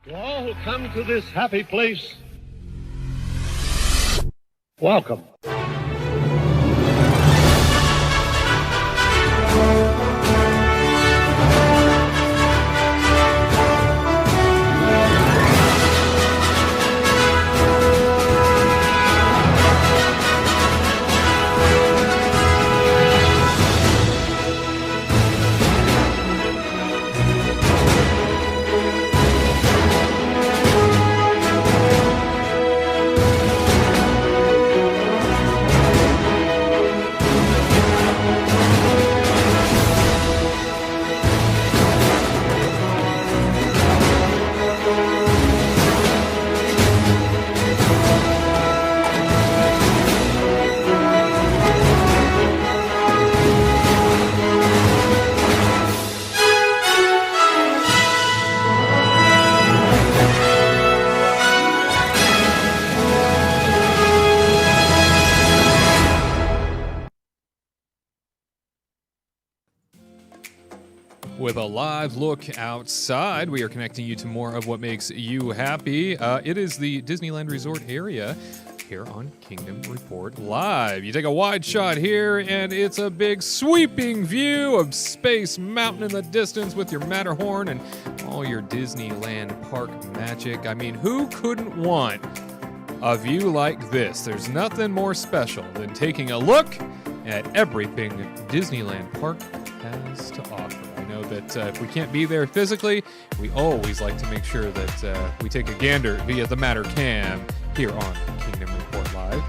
To all who come to this happy place, welcome. With a live look outside, we are connecting you to more of what makes you happy. It is the Disneyland Resort area here on Kingdom Report Live. You take a wide shot here, and it's a big sweeping view of Space Mountain in the distance with your Matterhorn and all your Disneyland park magic. I mean, who couldn't want a view like this? There's nothing more special than taking a look at everything Disneyland Park has to offer. I know that if we can't be there physically, we always like to make sure that we take a gander via the Matter Cam here on Kingdom Report Live.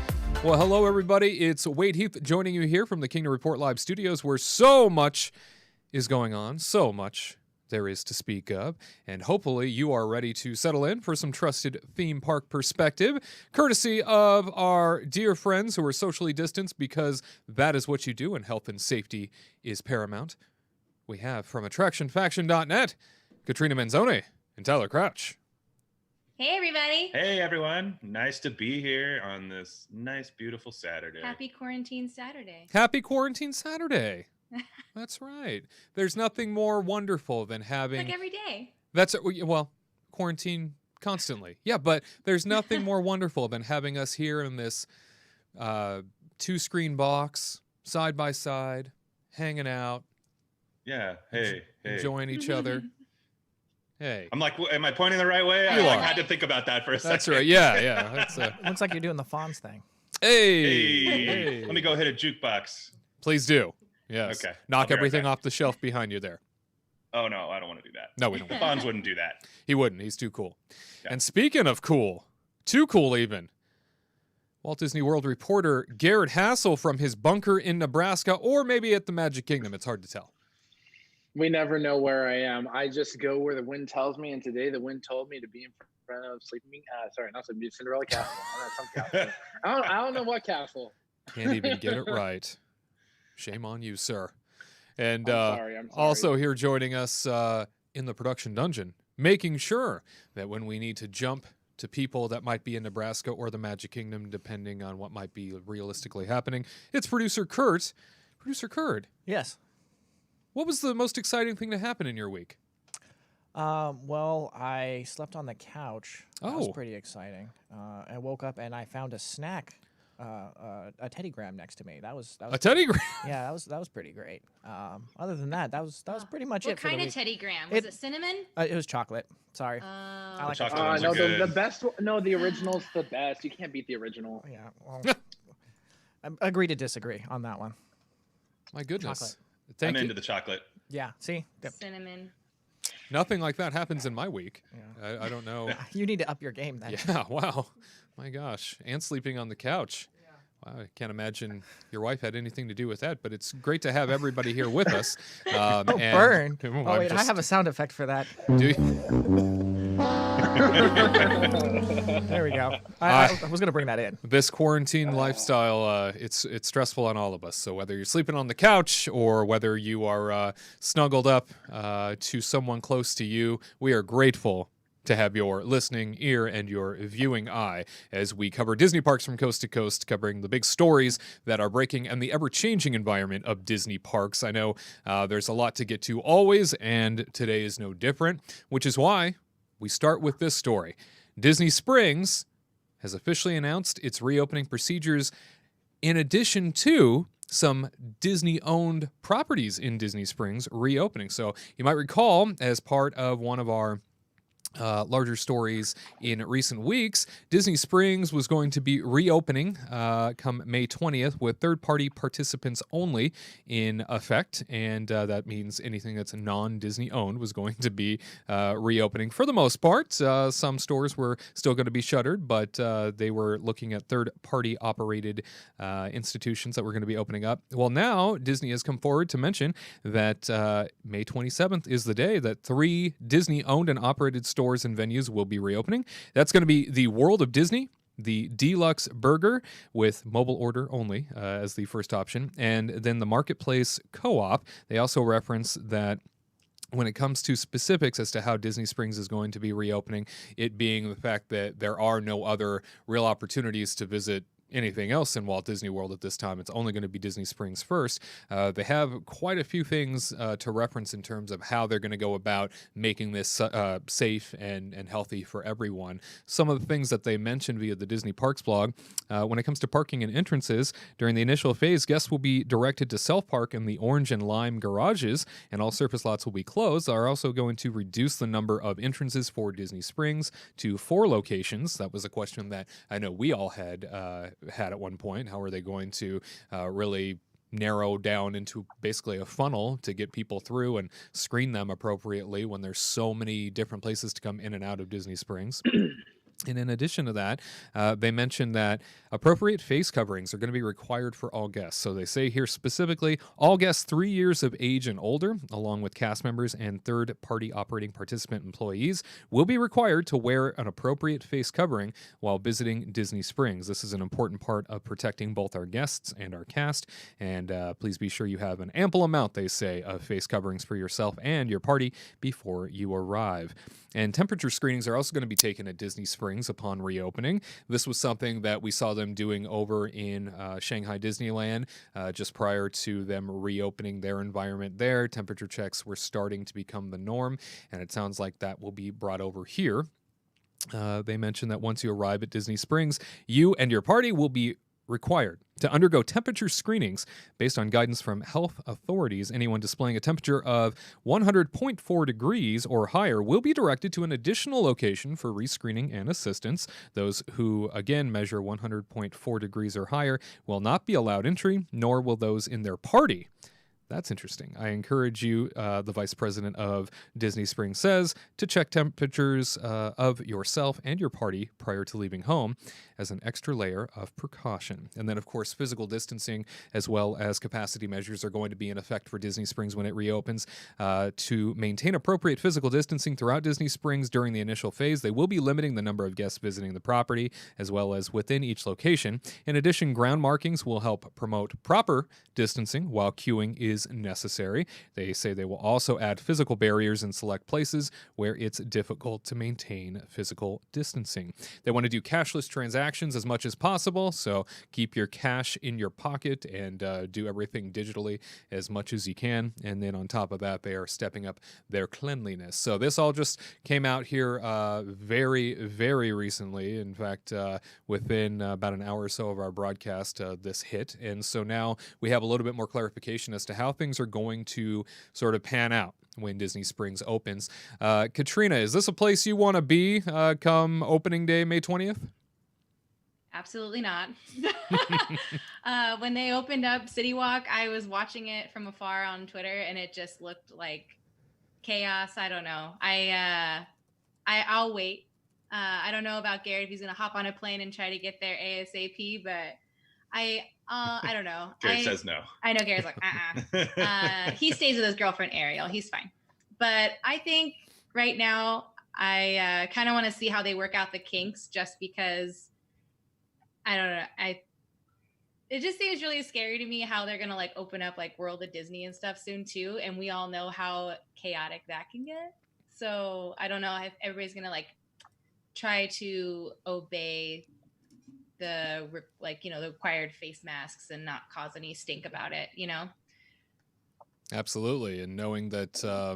Well, hello everybody. It's Wade Heath joining you here from the Kingdom Report Live studios, where so much is going on, so much there is to speak of, and hopefully you are ready to settle in for some trusted theme park perspective, courtesy of our dear friends who are socially distanced, because that is what you do and health and safety is paramount. We have from AttractionFaction.net, Katrina Manzone and Tyler Crouch. Hey, everybody. Hey, everyone. Nice to be here on this nice, beautiful Saturday. Happy Quarantine Saturday. Happy Quarantine Saturday. That's right. There's nothing more wonderful than having... Like every day. That's, well, quarantine constantly. Yeah, but there's nothing more wonderful than having us here in this two-screen box, side by side, hanging out. Yeah, hey. Enjoying each other. Hey. I'm like, am I pointing the right way? You I are. had to think about that for a second. That's right. Yeah. That's, Looks like you're doing the Fonz thing. Hey. Let me go hit a jukebox. Please do. Yes. Okay. Knock everything off the shelf behind you there. Oh, no, I don't want to do that. No, we don't. The Fonz wouldn't do that. He wouldn't. He's too cool. Yeah. And speaking of cool, too cool even, Walt Disney World reporter Gared Hassel from his bunker in Nebraska, or maybe at the Magic Kingdom. It's hard to tell. We never know where I am. I just go where the wind tells me, and today the wind told me to be in front of Cinderella Castle. I'm at some castle. I don't know what castle. Can't even get it right. Shame on you, sir. And I'm sorry. also here joining us in the production dungeon, making sure that when we need to jump to people that might be in Nebraska or the Magic Kingdom, depending on what might be realistically happening, it's producer Curt. Producer Curt. Yes. What was the most exciting thing to happen in your week? Well, I slept on the couch. That was Oh. pretty exciting. I woke up and I found a snack, a teddygram next to me. That was A teddygram? Yeah, that was pretty great. Other than that, that was pretty much What it. kind for of the week. teddygram? Was it cinnamon? It was chocolate. Sorry. I like chocolate it. ones No, are good. the best. No, the original's the best. You can't beat the original. Yeah. Well, I agree to disagree on that one. My goodness. Chocolate. Thank I'm you. into the chocolate. Yeah. See, Yep. Cinnamon. Nothing like that happens in my week. Yeah. I don't know. You need to up your game then. Yeah, wow. My gosh. And sleeping on the couch. Wow, I can't imagine your wife had anything to do with that, but it's great to have everybody here with us. Oh, burn. I'm Oh, wait, I just- have a sound effect for that. Do you? There we go. I was going to bring that in. This quarantine lifestyle, it's stressful on all of us. So whether you're sleeping on the couch or whether you are snuggled up to someone close to you, we are grateful to have your listening ear and your viewing eye as we cover Disney parks from coast to coast, covering the big stories that are breaking and the ever-changing environment of Disney parks. I know there's a lot to get to always, and today is no different, which is why we start with this story. Disney Springs has officially announced its reopening procedures in addition to some Disney-owned properties in Disney Springs reopening. So you might recall, as part of one of our larger stories in recent weeks, Disney Springs was going to be reopening come May 20th with third-party participants only in effect, and that means anything that's non-Disney owned was going to be reopening for the most part. Some stores were still going to be shuttered, but they were looking at third-party operated institutions that were going to be opening up. Well, now Disney has come forward to mention that May 27th is the day that 3 Disney-owned and operated stores and venues will be reopening. That's going to be the World of Disney, the Deluxe Burger with mobile order only as the first option, and then the Marketplace Co-op. They also reference that when it comes to specifics as to how Disney Springs is going to be reopening, it being the fact that there are no other real opportunities to visit anything else in Walt Disney World at this time. It's only going to be Disney Springs first. They have quite a few things to reference in terms of how they're going to go about making this safe and healthy for everyone. Some of the things that they mentioned via the Disney Parks blog, when it comes to parking and entrances, during the initial phase, guests will be directed to self-park in the orange and lime garages, and all surface lots will be closed. They're also going to reduce the number of entrances for Disney Springs to 4 locations. That was a question that I know we all had at one point. How are they going to really narrow down into basically a funnel to get people through and screen them appropriately when there's so many different places to come in and out of Disney Springs? And in addition to that, they mentioned that appropriate face coverings are going to be required for all guests. So they say here specifically, all guests 3 years of age and older, along with cast members and third-party operating participant employees, will be required to wear an appropriate face covering while visiting Disney Springs. This is an important part of protecting both our guests and our cast. And please be sure you have an ample amount, they say, of face coverings for yourself and your party before you arrive. And temperature screenings are also going to be taken at Disney Springs upon reopening. This was something that we saw them doing over in Shanghai Disneyland just prior to them reopening their environment there. Temperature checks were starting to become the norm, and it sounds like that will be brought over here. They mentioned that once you arrive at Disney Springs, you and your party will be required to undergo temperature screenings based on guidance from health authorities. Anyone displaying a temperature of 100.4 degrees or higher will be directed to an additional location for rescreening and assistance. Those who, again, measure 100.4 degrees or higher will not be allowed entry, nor will those in their party. That's interesting. I encourage you, the vice president of Disney Springs says, to check temperatures of yourself and your party prior to leaving home as an extra layer of precaution. And then, of course, physical distancing as well as capacity measures are going to be in effect for Disney Springs when it reopens. To maintain appropriate physical distancing throughout Disney Springs during the initial phase, they will be limiting the number of guests visiting the property as well as within each location. In addition, ground markings will help promote proper distancing while queuing is necessary. They say they will also add physical barriers in select places where it's difficult to maintain physical distancing. They want to do cashless transactions as much as possible, so keep your cash in your pocket and do everything digitally as much as you can. And then on top of that, they are stepping up their cleanliness. So this all just came out here very, very recently. In fact, within about an hour or so of our broadcast, this hit. And so now we have a little bit more clarification as to how things are going to sort of pan out when Disney Springs opens. Katrina, is this a place you want to be come opening day, May 20th? Absolutely not. When they opened up City Walk, I was watching it from afar on Twitter, and it just looked like chaos. I don't know. I'll wait. I don't know about Gared if he's gonna hop on a plane and try to get there ASAP, but I don't know. Jared says no. I know Gared's like, he stays with his girlfriend Ariel. He's fine. But I think right now I kind of want to see how they work out the kinks, just because I don't know. It just seems really scary to me how they're gonna like open up like World of Disney and stuff soon too, and we all know how chaotic that can get. So I don't know if everybody's gonna like try to obey the the required face masks and not cause any stink about it, Absolutely, and knowing that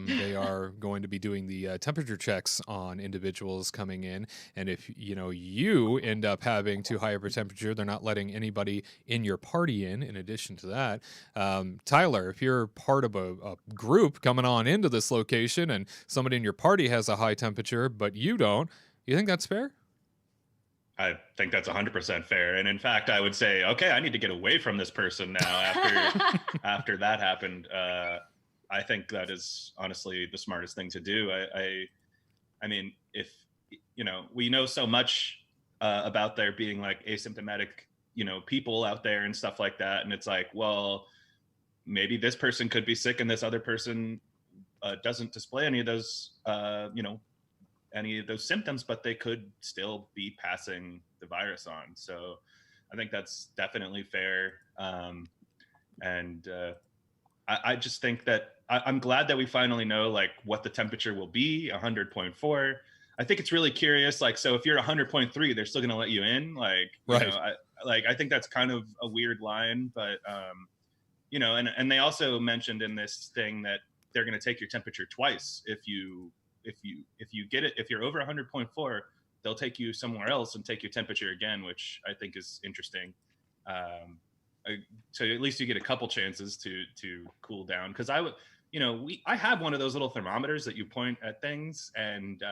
they are going to be doing the temperature checks on individuals coming in, and if you end up having too high of a temperature, they're not letting anybody in your party in. In addition to that, Tyler, if you're part of a group coming on into this location, and somebody in your party has a high temperature, but you don't, you think that's fair? I think that's 100% fair. And in fact, I would say, okay, I need to get away from this person now after that happened. I think that is honestly the smartest thing to do. I mean, if, we know so much about there being like asymptomatic, people out there and stuff like that. And it's like, well, maybe this person could be sick and this other person doesn't display any of those, any of those symptoms, but they could still be passing the virus on. So I think that's definitely fair. I just think that I'm glad that we finally know like what the temperature will be, 100.4. I think it's really curious. Like, so if you're 100.3, they're still going to let you in. Like, right. I think that's kind of a weird line, but and they also mentioned in this thing that they're going to take your temperature twice if you get it, if you're over 100.4, they'll take you somewhere else and take your temperature again, which I think is interesting. So at least you get a couple chances to cool down. Because I have one of those little thermometers that you point at things and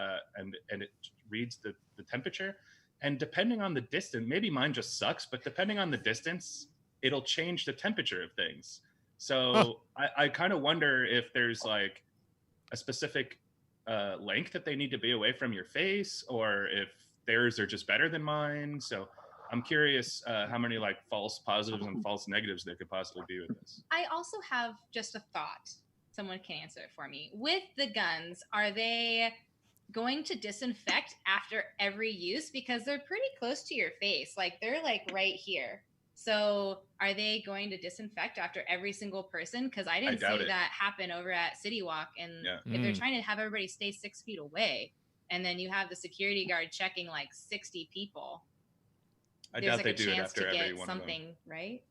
it reads the temperature. And depending on the distance, maybe mine just sucks, but depending on the distance, it'll change the temperature of things. So I kind of wonder if there's like a specific length that they need to be away from your face, or if theirs are just better than mine. So I'm curious how many like false positives and false negatives there could possibly be with this. I also have just a thought. Someone can answer it for me. With the guns, are they going to disinfect after every use? Because they're pretty close to your face. Like they're like right here. So are they going to disinfect after every single person? Because I didn't see that happen over at City Walk. And if they're trying to have everybody stay 6 feet away, and then you have the security guard checking like 60 people, I there's doubt like they a do it chance after to every get one something, of them. right?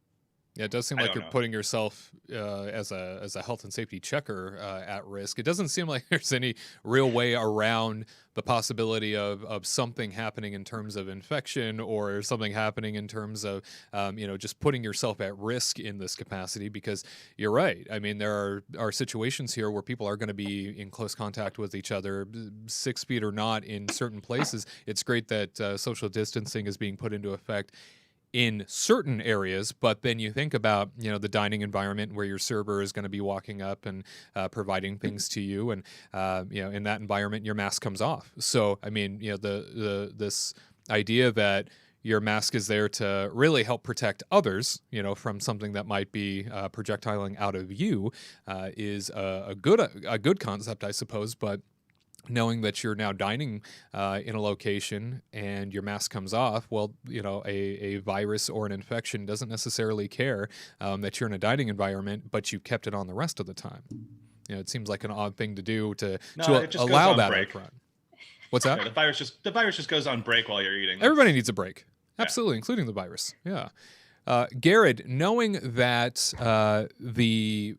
Yeah, it does seem like you're putting yourself as a health and safety checker at risk. It doesn't seem like there's any real way around the possibility of something happening in terms of infection, or something happening in terms of just putting yourself at risk in this capacity. Because you're right. I mean, there are situations here where people are going to be in close contact with each other, 6 feet or not, in certain places. It's great that social distancing is being put into effect in certain areas, but then you think about the dining environment where your server is going to be walking up and providing things to you, and in that environment your mask comes off. So I mean, this idea that your mask is there to really help protect others, from something that might be projectiling out of you, is a good concept, I suppose. But knowing that you're now dining in a location and your mask comes off, well, a virus or an infection doesn't necessarily care that you're in a dining environment, but you kept it on the rest of the time. It seems like an odd thing to do to allow that up front. What's that? Yeah, the virus just goes on break while you're eating. Everybody needs a break. Absolutely, including the virus. Yeah. Gared, knowing that the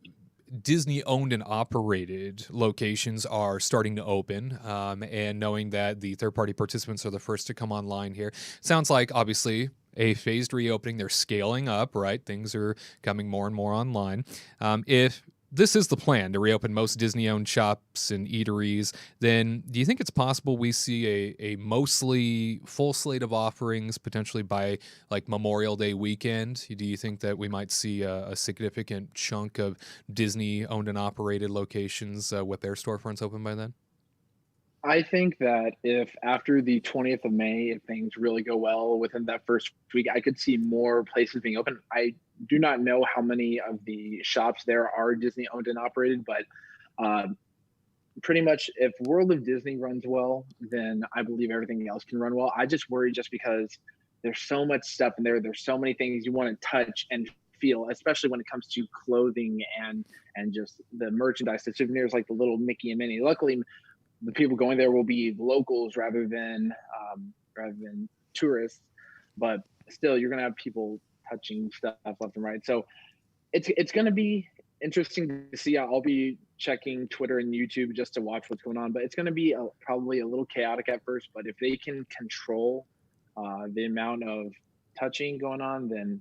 Disney owned and operated locations are starting to open, and knowing that the third-party participants are the first to come online here, sounds like obviously a phased reopening. They're scaling up, right? Things are coming more and more online. If this is the plan, to reopen most Disney-owned shops and eateries, then do you think it's possible we see a mostly full slate of offerings potentially by like Memorial Day weekend? Do you think that we might see a significant chunk of Disney-owned and operated locations with their storefronts open by then? I think that if after the 20th of May, if things really go well within that first week, I could see more places being open. I do not know how many of the shops there are Disney owned and operated, but pretty much if World of Disney runs well, then I believe everything else can run well. I just worry just because there's so much stuff in there. There's so many things you want to touch and feel, especially when it comes to clothing and just the merchandise, the souvenirs, like the little Mickey and Minnie. Luckily, the people going there will be locals rather than tourists, but still, you're gonna have people touching stuff left and right. So it's gonna be interesting to see. I'll be checking Twitter and YouTube just to watch what's going on, but it's going to be probably a little chaotic at first. But if they can control the amount of touching going on, then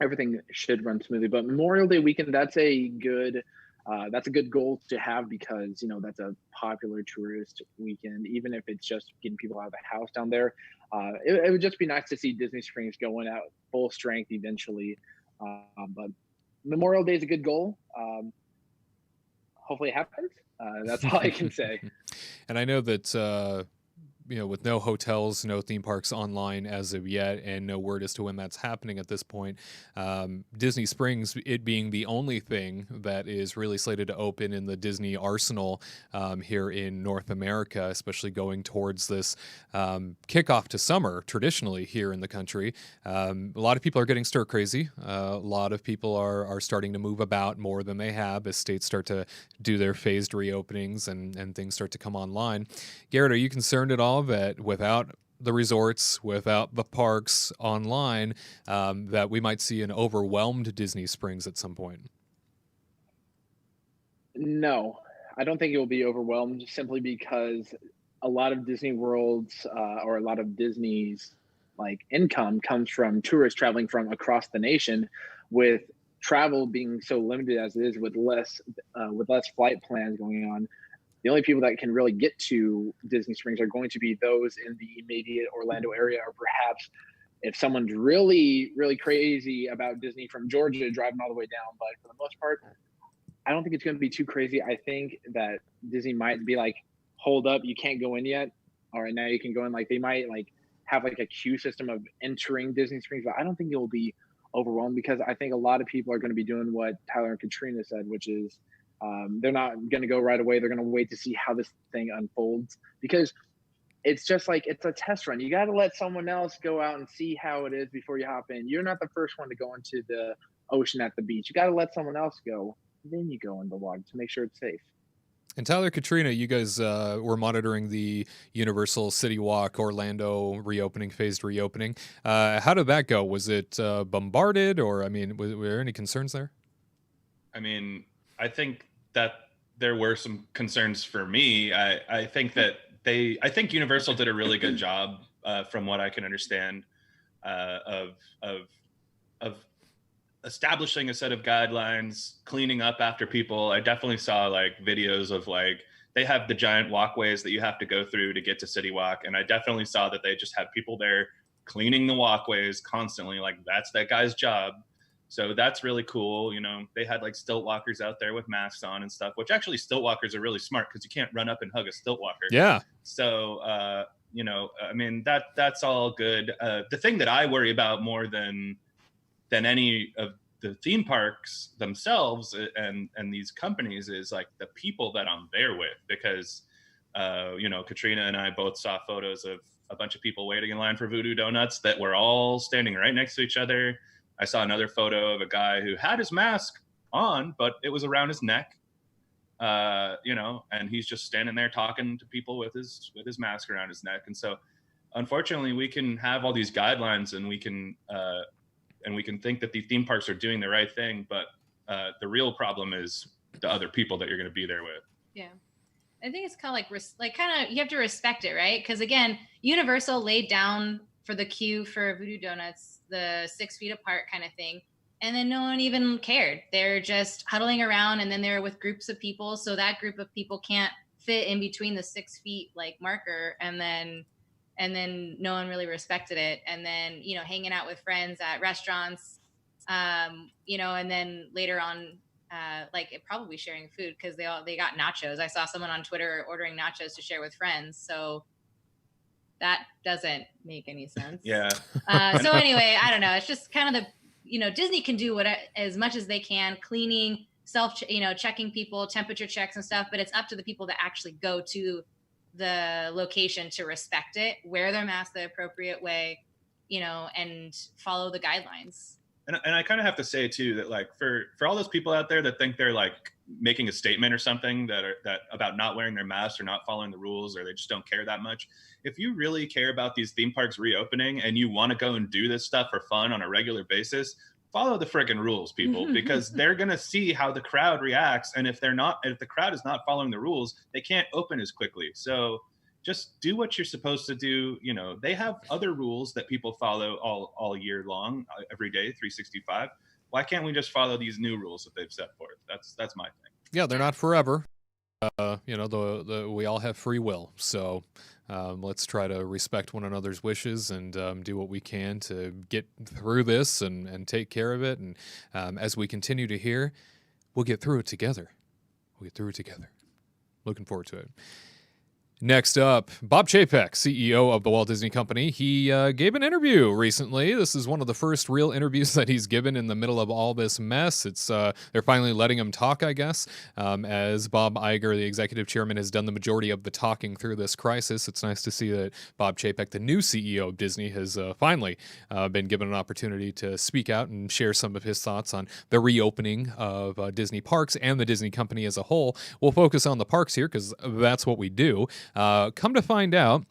everything should run smoothly. But Memorial Day weekend, that's a good goal to have, because that's a popular tourist weekend. Even if it's just getting people out of the house down there, it would just be nice to see Disney Springs going out full strength eventually. But Memorial Day is a good goal. Hopefully it happens. That's all I can say. And I know that with no hotels, no theme parks online as of yet, and no word as to when that's happening at this point, Disney Springs, it being the only thing that is really slated to open in the Disney arsenal here in North America, especially going towards this kickoff to summer traditionally here in the country. A lot of people are getting stir crazy. A lot of people are starting to move about more than they have as states start to do their phased reopenings and things start to come online. Gared, are you concerned at all that without the resorts, without the parks online, that we might see an overwhelmed Disney Springs at some point? No, I don't think it will be overwhelmed, simply because a lot of Disney World's or a lot of Disney's income comes from tourists traveling from across the nation. With travel being so limited as it is, with less flight plans going on, the only people that can really get to Disney Springs are going to be those in the immediate Orlando area, or perhaps if someone's really, really crazy about Disney from Georgia, driving all the way down. But for the most part, I don't think it's going to be too crazy. I think that Disney might be like, hold up, you can't go in yet. All right, now you can go in. They might have a queue system of entering Disney Springs, but I don't think it will be overwhelmed, because I think a lot of people are going to be doing what Tyler and Katrina said, which is they're not going to go right away. They're going to wait to see how this thing unfolds, because it's just it's a test run. You got to let someone else go out and see how it is before you hop in. You're not the first one to go into the ocean at the beach. You got to let someone else go. Then you go in the water to make sure it's safe. And Tyler, Katrina, you guys were monitoring the Universal City Walk Orlando reopening, phased reopening. How did that go? Was it bombarded, or were there any concerns there? I think that there were some concerns for me. I think Universal did a really good job, from what I can understand, of establishing a set of guidelines, cleaning up after people. I definitely saw videos of they have the giant walkways that you have to go through to get to City Walk, and I definitely saw that they just had people there cleaning the walkways constantly. That's that guy's job. So that's really cool. They had stilt walkers out there with masks on and stuff, which actually stilt walkers are really smart, because you can't run up and hug a stilt walker. Yeah. So, that's all good. The thing that I worry about more than any of the theme parks themselves and these companies is the people that I'm there with, because, Katrina and I both saw photos of a bunch of people waiting in line for Voodoo Donuts that were all standing right next to each other. I saw another photo of a guy who had his mask on, but it was around his neck, and he's just standing there talking to people with his mask around his neck. And so, unfortunately, we can have all these guidelines, and we can think that the theme parks are doing the right thing, but the real problem is the other people that you're going to be there with. Yeah. I think it's kind of you have to respect it, right? Because again, Universal laid down for the queue for Voodoo Donuts the 6 feet apart kind of thing, and then no one even cared. They're just huddling around, and then they're with groups of people, so that group of people can't fit in between the 6 feet marker, and then no one really respected it. And then hanging out with friends at restaurants, and then later on probably sharing food, because they got nachos. I saw someone on Twitter ordering nachos to share with friends, so that doesn't make any sense. Yeah. So anyway, I don't know. It's just kind of Disney can do as much as they can, cleaning, checking people, temperature checks and stuff, but it's up to the people that actually go to the location to respect it, wear their mask the appropriate way, and follow the guidelines. And I kind of have to say too that for all those people out there that think they're making a statement or something that about not wearing their masks or not following the rules, or they just don't care that much. If you really care about these theme parks reopening and you want to go and do this stuff for fun on a regular basis, follow the friggin' rules, people, because they're gonna see how the crowd reacts, and if the crowd is not following the rules, they can't open as quickly. So just do what you're supposed to do. You know, they have other rules that people follow all year long, every day, 365. Why can't we just follow these new rules that they've set forth? That's my thing. Yeah, they're not forever. You know, we all have free will, so let's try to respect one another's wishes and do what we can to get through this and take care of it. And as we continue to hear, we'll get through it together. We'll get through it together. Looking forward to it. Next up, Bob Chapek, CEO of the Walt Disney Company. He gave an interview recently. This is one of the first real interviews that he's given in the middle of all this mess. It's they're finally letting him talk, I guess, as Bob Iger, the executive chairman, has done the majority of the talking through this crisis. It's nice to see that Bob Chapek, the new CEO of Disney, has finally been given an opportunity to speak out and share some of his thoughts on the reopening of Disney parks and the Disney Company as a whole. We'll focus on the parks here because that's what we do. Come to find out,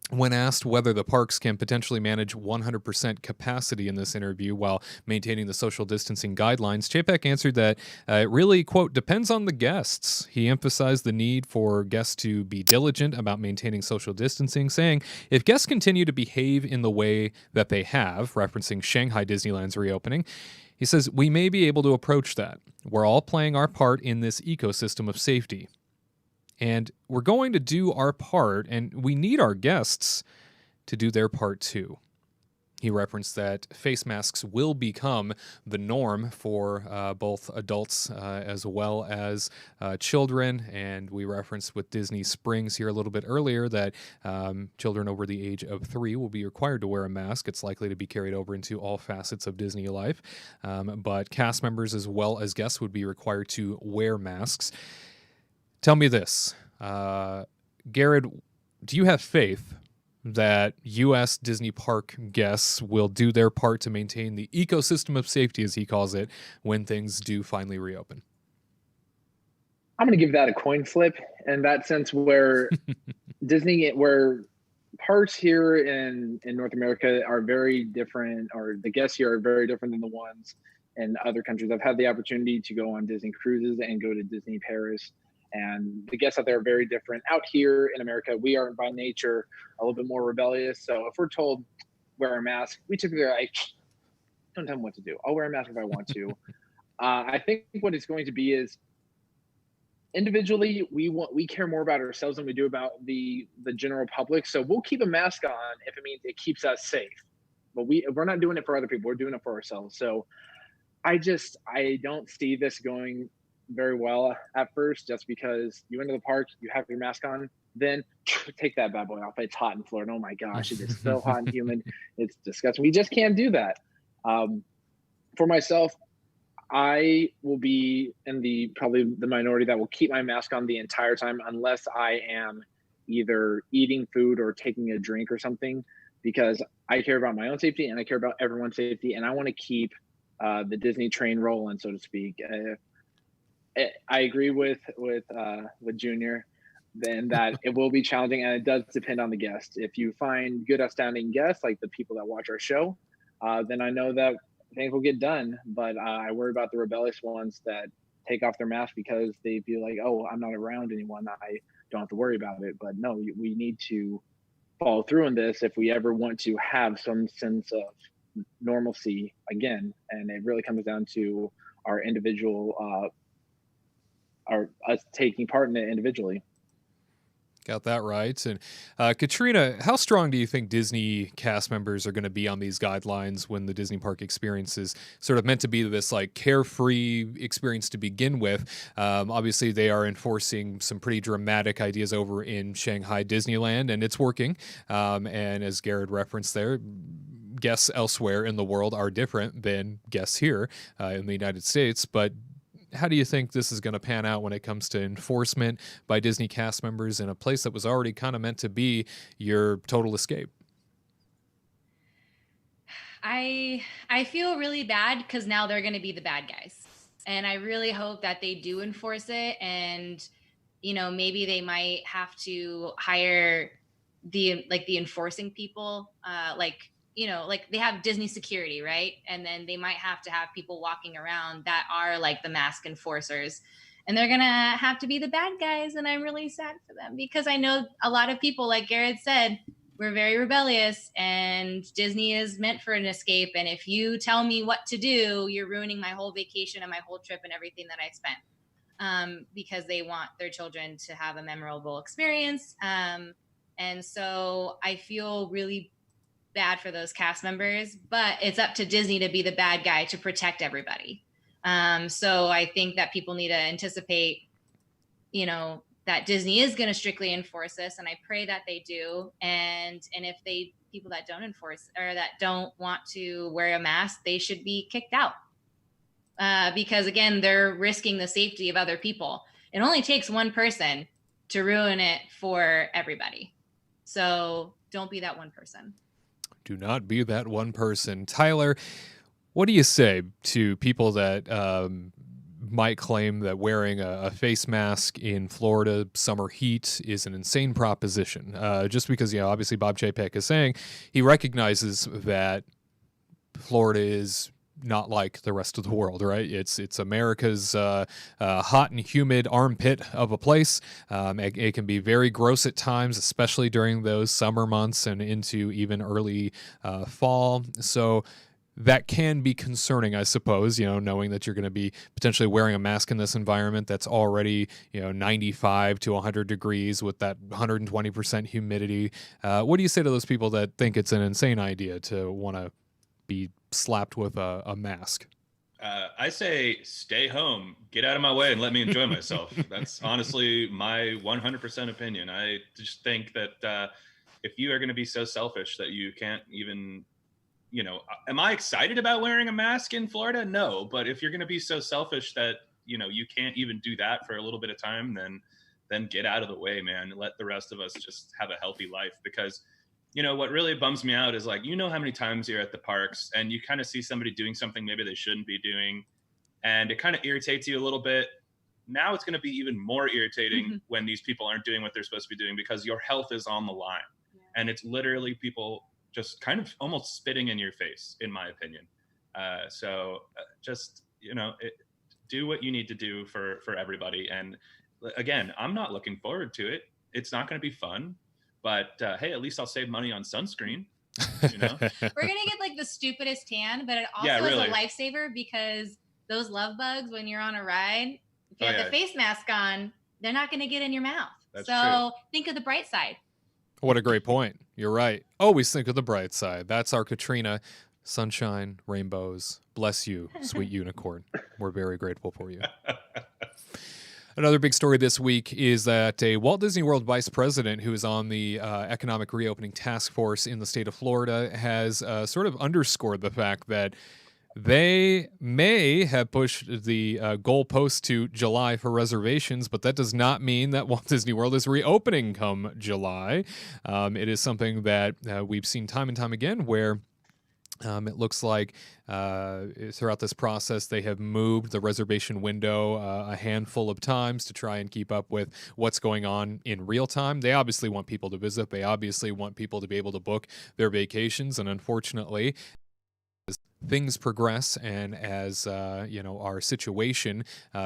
when asked whether the parks can potentially manage 100% capacity in this interview while maintaining the social distancing guidelines, Chapek answered that it really, quote, depends on the guests. He emphasized the need for guests to be diligent about maintaining social distancing, saying, if guests continue to behave in the way that they have, referencing Shanghai Disneyland's reopening, he says, we may be able to approach that. We're all playing our part in this ecosystem of safety. And we're going to do our part, and we need our guests to do their part too. He referenced that face masks will become the norm for both adults as well as children. And we referenced with Disney Springs here a little bit earlier that children over the age of 3 will be required to wear a mask. It's likely to be carried over into all facets of Disney life. But cast members as well as guests would be required to wear masks. Tell me this, Gared, do you have faith that U.S. Disney park guests will do their part to maintain the ecosystem of safety, as he calls it, when things do finally reopen? I'm going to give that a coin flip in that sense, where where parks here in North America are very different, or the guests here are very different than the ones in other countries. I've had the opportunity to go on Disney cruises and go to Disney Paris. And the guests out there are very different. Out here in America, we are by nature a little bit more rebellious. So if we're told wear a mask, we typically are like, don't tell me what to do. I'll wear a mask if I want to. I think what it's going to be is individually, we care more about ourselves than we do about the general public. So we'll keep a mask on if it means it keeps us safe. But we're not doing it for other people. We're doing it for ourselves. So I don't see this going very well at first, just because you enter the park, you have your mask on, then take that bad boy off. It's hot in Florida. Oh my gosh, it is so hot and humid. It's disgusting. We just can't do that. For myself, I will be in probably the minority that will keep my mask on the entire time, unless I am either eating food or taking a drink or something, because I care about my own safety and I care about everyone's safety, and I want to keep the Disney train rolling, so to speak. I agree with Junior, then that it will be challenging, and it does depend on the guest. If you find good, outstanding guests, like the people that watch our show, then I know that things will get done. But I worry about the rebellious ones that take off their mask because they feel like, oh, I'm not around anyone, I don't have to worry about it. But no, we need to follow through on this if we ever want to have some sense of normalcy again. And it really comes down to our individual us taking part in it individually. Got that right. And Katrina, how strong do you think Disney cast members are going to be on these guidelines when the Disney park experience is sort of meant to be this like carefree experience to begin with? Obviously, they are enforcing some pretty dramatic ideas over in Shanghai Disneyland, and it's working. And as Gared referenced there, guests elsewhere in the world are different than guests here in the United States. But how do you think this is going to pan out when it comes to enforcement by Disney cast members in a place that was already kind of meant to be your total escape? I feel really bad because now they're going to be the bad guys. And I really hope that they do enforce it. And, you know, maybe they might have to hire the enforcing people, like like they have Disney security, right? And then they might have to have people walking around that are like the mask enforcers. And they're going to have to be the bad guys. And I'm really sad for them because I know a lot of people, like Gared said, we're very rebellious and Disney is meant for an escape. And if you tell me what to do, you're ruining my whole vacation and my whole trip and everything that I spent, because they want their children to have a memorable experience. And so I feel really bad for those cast members, but it's up to Disney to be the bad guy to protect everybody. So I think that people need to anticipate, that Disney is going to strictly enforce this, and I pray that they do. And if people that don't enforce or that don't want to wear a mask, they should be kicked out. Because again, they're risking the safety of other people. It only takes one person to ruin it for everybody. So don't be that one person. Do not be that one person. Tyler, what do you say to people that might claim that wearing a face mask in Florida summer heat is an insane proposition? Just because, obviously Bob Chapek is saying he recognizes that Florida is not like the rest of the world, right? It's America's hot and humid armpit of a place. It can be very gross at times, especially during those summer months and into even early fall. So that can be concerning, I suppose, knowing that you're going to be potentially wearing a mask in this environment that's already, 95 to 100 degrees with that 120% humidity. What do you say to those people that think it's an insane idea to want to be slapped with a mask? I say stay home, get out of my way and let me enjoy myself. That's honestly my 100% opinion. I just think that if you are going to be so selfish that you can't even, am I excited about wearing a mask in Florida? No, but if you're going to be so selfish that, you can't even do that for a little bit of time, then get out of the way, man. Let the rest of us just have a healthy life. Because what really bums me out is like, how many times you're at the parks and you kind of see somebody doing something maybe they shouldn't be doing, and it kind of irritates you a little bit. Now it's going to be even more irritating when these people aren't doing what they're supposed to be doing because your health is on the line. Yeah. And it's literally people just kind of almost spitting in your face, in my opinion. Just, do what you need to do for everybody. And again, I'm not looking forward to it. It's not going to be fun. But hey, at least I'll save money on sunscreen. We're gonna get like the stupidest tan, but it also is a lifesaver because those love bugs, when you're on a ride, if you have the face mask on, they're not gonna get in your mouth. That's true. Think of the bright side. What a great point. You're right. Always think of the bright side. That's our Katrina. Sunshine, rainbows. Bless you, sweet unicorn. We're very grateful for you. Another big story this week is that a Walt Disney World vice president who is on the Economic Reopening Task Force in the state of Florida has sort of underscored the fact that they may have pushed the goalpost to July for reservations, but that does not mean that Walt Disney World is reopening come July. It is something that we've seen time and time again where it looks like throughout this process, they have moved the reservation window a handful of times to try and keep up with what's going on in real time. They obviously want people to visit. They obviously want people to be able to book their vacations. And unfortunately, as things progress and as our situation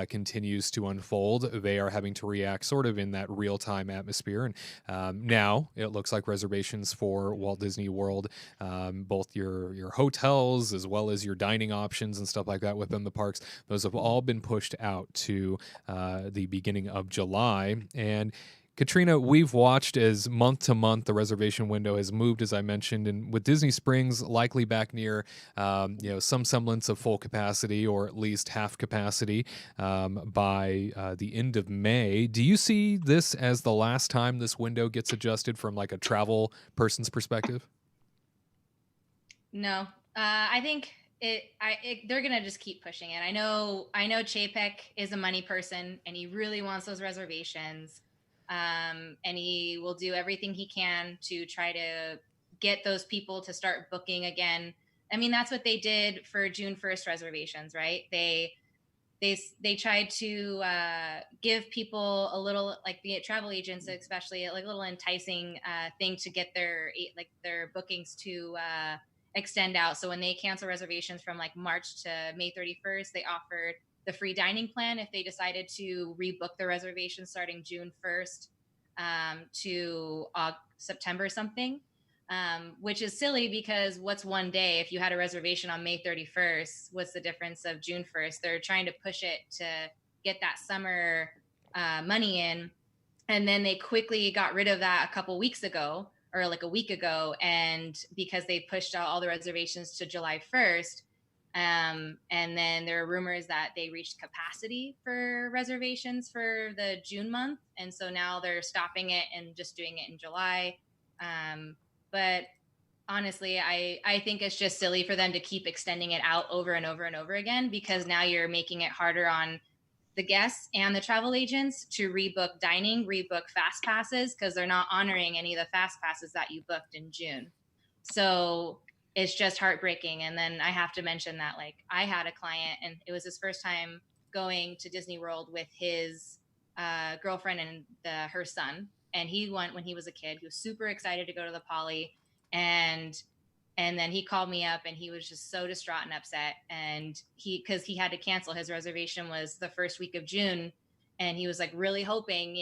continues to unfold, they are having to react sort of in that real-time atmosphere. And now it looks like reservations for Walt Disney World, both your hotels as well as your dining options and stuff like that within the parks, those have all been pushed out to the beginning of July. And Katrina, we've watched as month to month the reservation window has moved, as I mentioned, and with Disney Springs likely back near, some semblance of full capacity or at least half capacity by the end of May. Do you see this as the last time this window gets adjusted from like a travel person's perspective? No, I think they're gonna just keep pushing it. I know Chapek is a money person and he really wants those reservations. And he will do everything he can to try to get those people to start booking again. I mean, that's what they did for June 1st reservations, right? They tried to give people a little, like the travel agents especially, like a little enticing thing to get their bookings to extend out. So when they cancel reservations from like March to May 31st, they offered the free dining plan if they decided to rebook their reservation starting June 1st to September something, which is silly because what's one day? If you had a reservation on May 31st, what's the difference of June 1st? They're trying to push it to get that summer money in. And then they quickly got rid of that a couple weeks ago, or like a week ago. And because they pushed out all the reservations to July 1st, and then there are rumors that they reached capacity for reservations for the June month. And so now they're stopping it and just doing it in July. But honestly, I think it's just silly for them to keep extending it out over and over and over again, because now you're making it harder on the guests and the travel agents to rebook dining, rebook fast passes, because they're not honoring any of the fast passes that you booked in June. So it's just heartbreaking. And then I have to mention that, like, I had a client and it was his first time going to Disney World with his girlfriend and her son. And he went when he was a kid. He was super excited to go to the Poly. And then he called me up and he was just so distraught and upset. And because he had to cancel, his reservation was the first week of June. And he was like really hoping,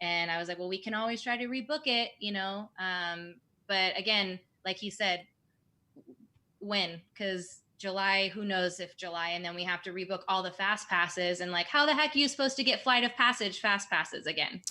and I was like, well, we can always try to rebook it, but again, like he said, when? Because July, who knows if July, and then we have to rebook all the fast passes, and like, how the heck are you supposed to get Flight of Passage fast passes again?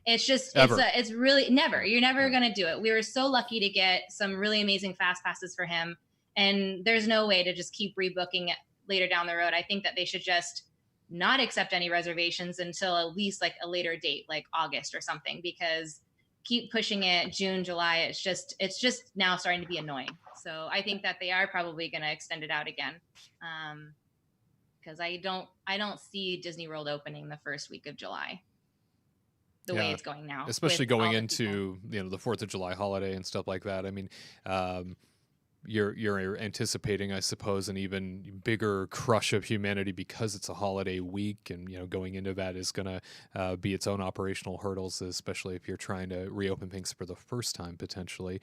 It's just, it's really never, you're never going to do it. We were so lucky to get some really amazing fast passes for him. And there's no way to just keep rebooking it later down the road. I think that they should just not accept any reservations until at least like a later date, like August or something, because keep pushing it June, July. It's just now starting to be annoying. So I think that they are probably going to extend it out again. Because I don't see Disney World opening the first week of July the way it's going now. Especially going into, the 4th of July holiday and stuff like that. I mean, you're anticipating, I suppose, an even bigger crush of humanity because it's a holiday week, and going into that is going to be its own operational hurdles, especially if you're trying to reopen things for the first time potentially.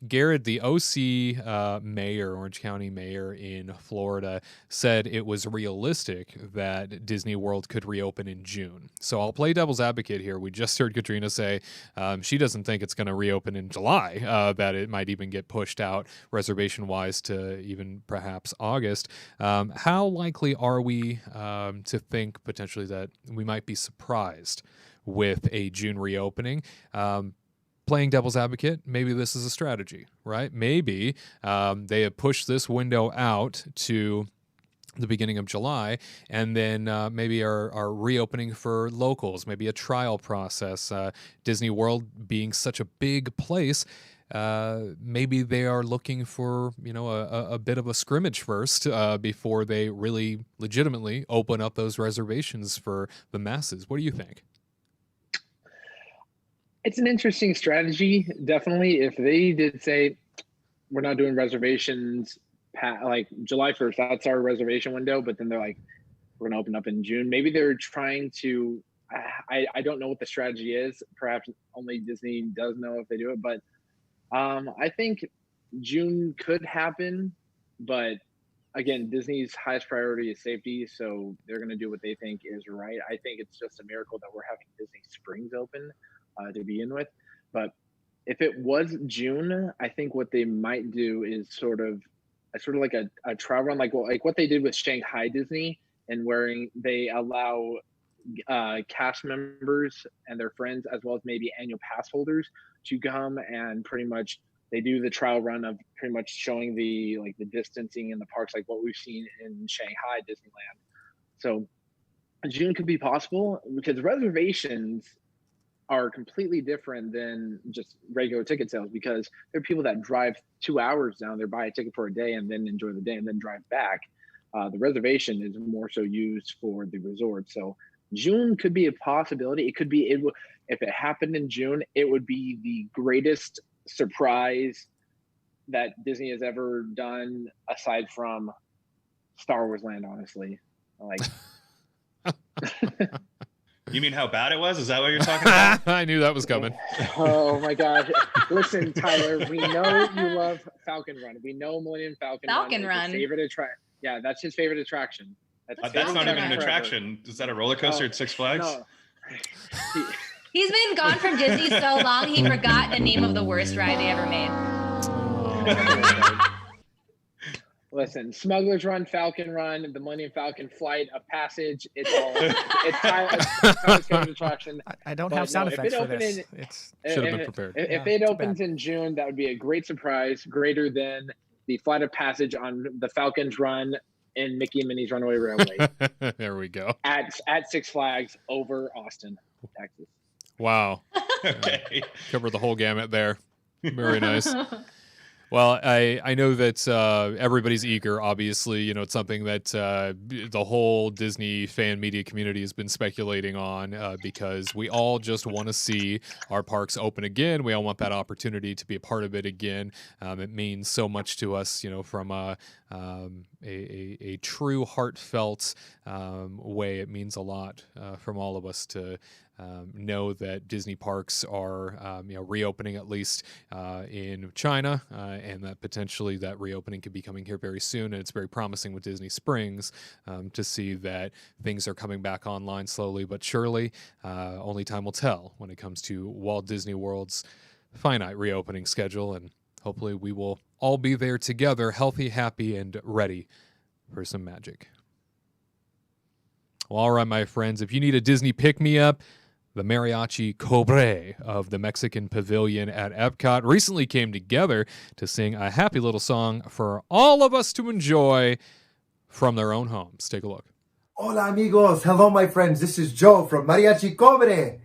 Gared, the OC mayor, Orange County mayor in Florida, said it was realistic that Disney World could reopen in June. So I'll play devil's advocate here. We just heard Katrina say she doesn't think it's going to reopen in July, that it might even get pushed out reservation wise to even perhaps August. How likely are we to think potentially that we might be surprised with a June reopening? Playing devil's advocate, maybe this is a strategy, right? Maybe they have pushed this window out to the beginning of July, and then maybe are reopening for locals, maybe a trial process. Disney World being such a big place, maybe they are looking for a bit of a scrimmage first before they really legitimately open up those reservations for the masses. What do you think? It's an interesting strategy, definitely. If they did say we're not doing reservations like July 1st, that's our reservation window, but then they're like, we're going to open up in June. Maybe they're trying to, I don't know what the strategy is. Perhaps only Disney does know if they do it, but I think June could happen, but again, Disney's highest priority is safety, so they're going to do what they think is right. I think it's just a miracle that we're having Disney Springs open to begin with. But if it was June, I think what they might do is sort of like a trial run, like what they did with Shanghai Disney, and they allow cast members and their friends, as well as maybe annual pass holders, to come and pretty much they do the trial run of pretty much showing the distancing in the parks, like what we've seen in Shanghai Disneyland. So June could be possible because reservations are completely different than just regular ticket sales, because there are people that drive 2 hours down there, buy a ticket for a day and then enjoy the day and then drive back. The reservation is more so used for the resort. So June could be a possibility. It could be, if it happened in June, it would be the greatest surprise that Disney has ever done, aside from Star Wars Land, honestly. You mean how bad it was? Is that what you're talking about? I knew that was coming. Oh my God! Listen, Tyler, we know you love Falcon Run. We know Millennium Falcon Run. Run. Is his favorite attraction. Yeah, that's his favorite attraction. That's not even an attraction. Is that a roller coaster at Six Flags? No. He's been gone from Disney so long he forgot the name of the worst ride they ever made. Listen, Smuggler's Run, Falcon Run, the Millennium Falcon Flight of Passage. It's Tyler's favorite attraction. I don't have sound effects for this. Should have been prepared. If it opens in June, that would be a great surprise, greater than the Flight of Passage on the Falcon's Run in Mickey and Minnie's Runaway Railway. There we go. At Six Flags over Austin, Texas. Wow. Okay. Covered the whole gamut there. Very nice. Well, I know that everybody's eager, obviously. You know, it's something that the whole Disney fan media community has been speculating on because we all just want to see our parks open again. We all want that opportunity to be a part of it again. It means so much to us, you know, from a true heartfelt way. It means a lot from all of us to know that Disney parks are reopening, at least in China, and that potentially that reopening could be coming here very soon. And it's very promising with Disney Springs to see that things are coming back online slowly but surely. Only time will tell when it comes to Walt Disney World's finite reopening schedule, and hopefully we will all be there together, healthy, happy, and ready for some magic. Well, all right, my friends, if you need a Disney pick-me-up, the Mariachi Cobre of the Mexican Pavilion at Epcot recently came together to sing a happy little song for all of us to enjoy from their own homes. Take a look. Hola amigos, hello my friends, this is Joe from Mariachi Cobre.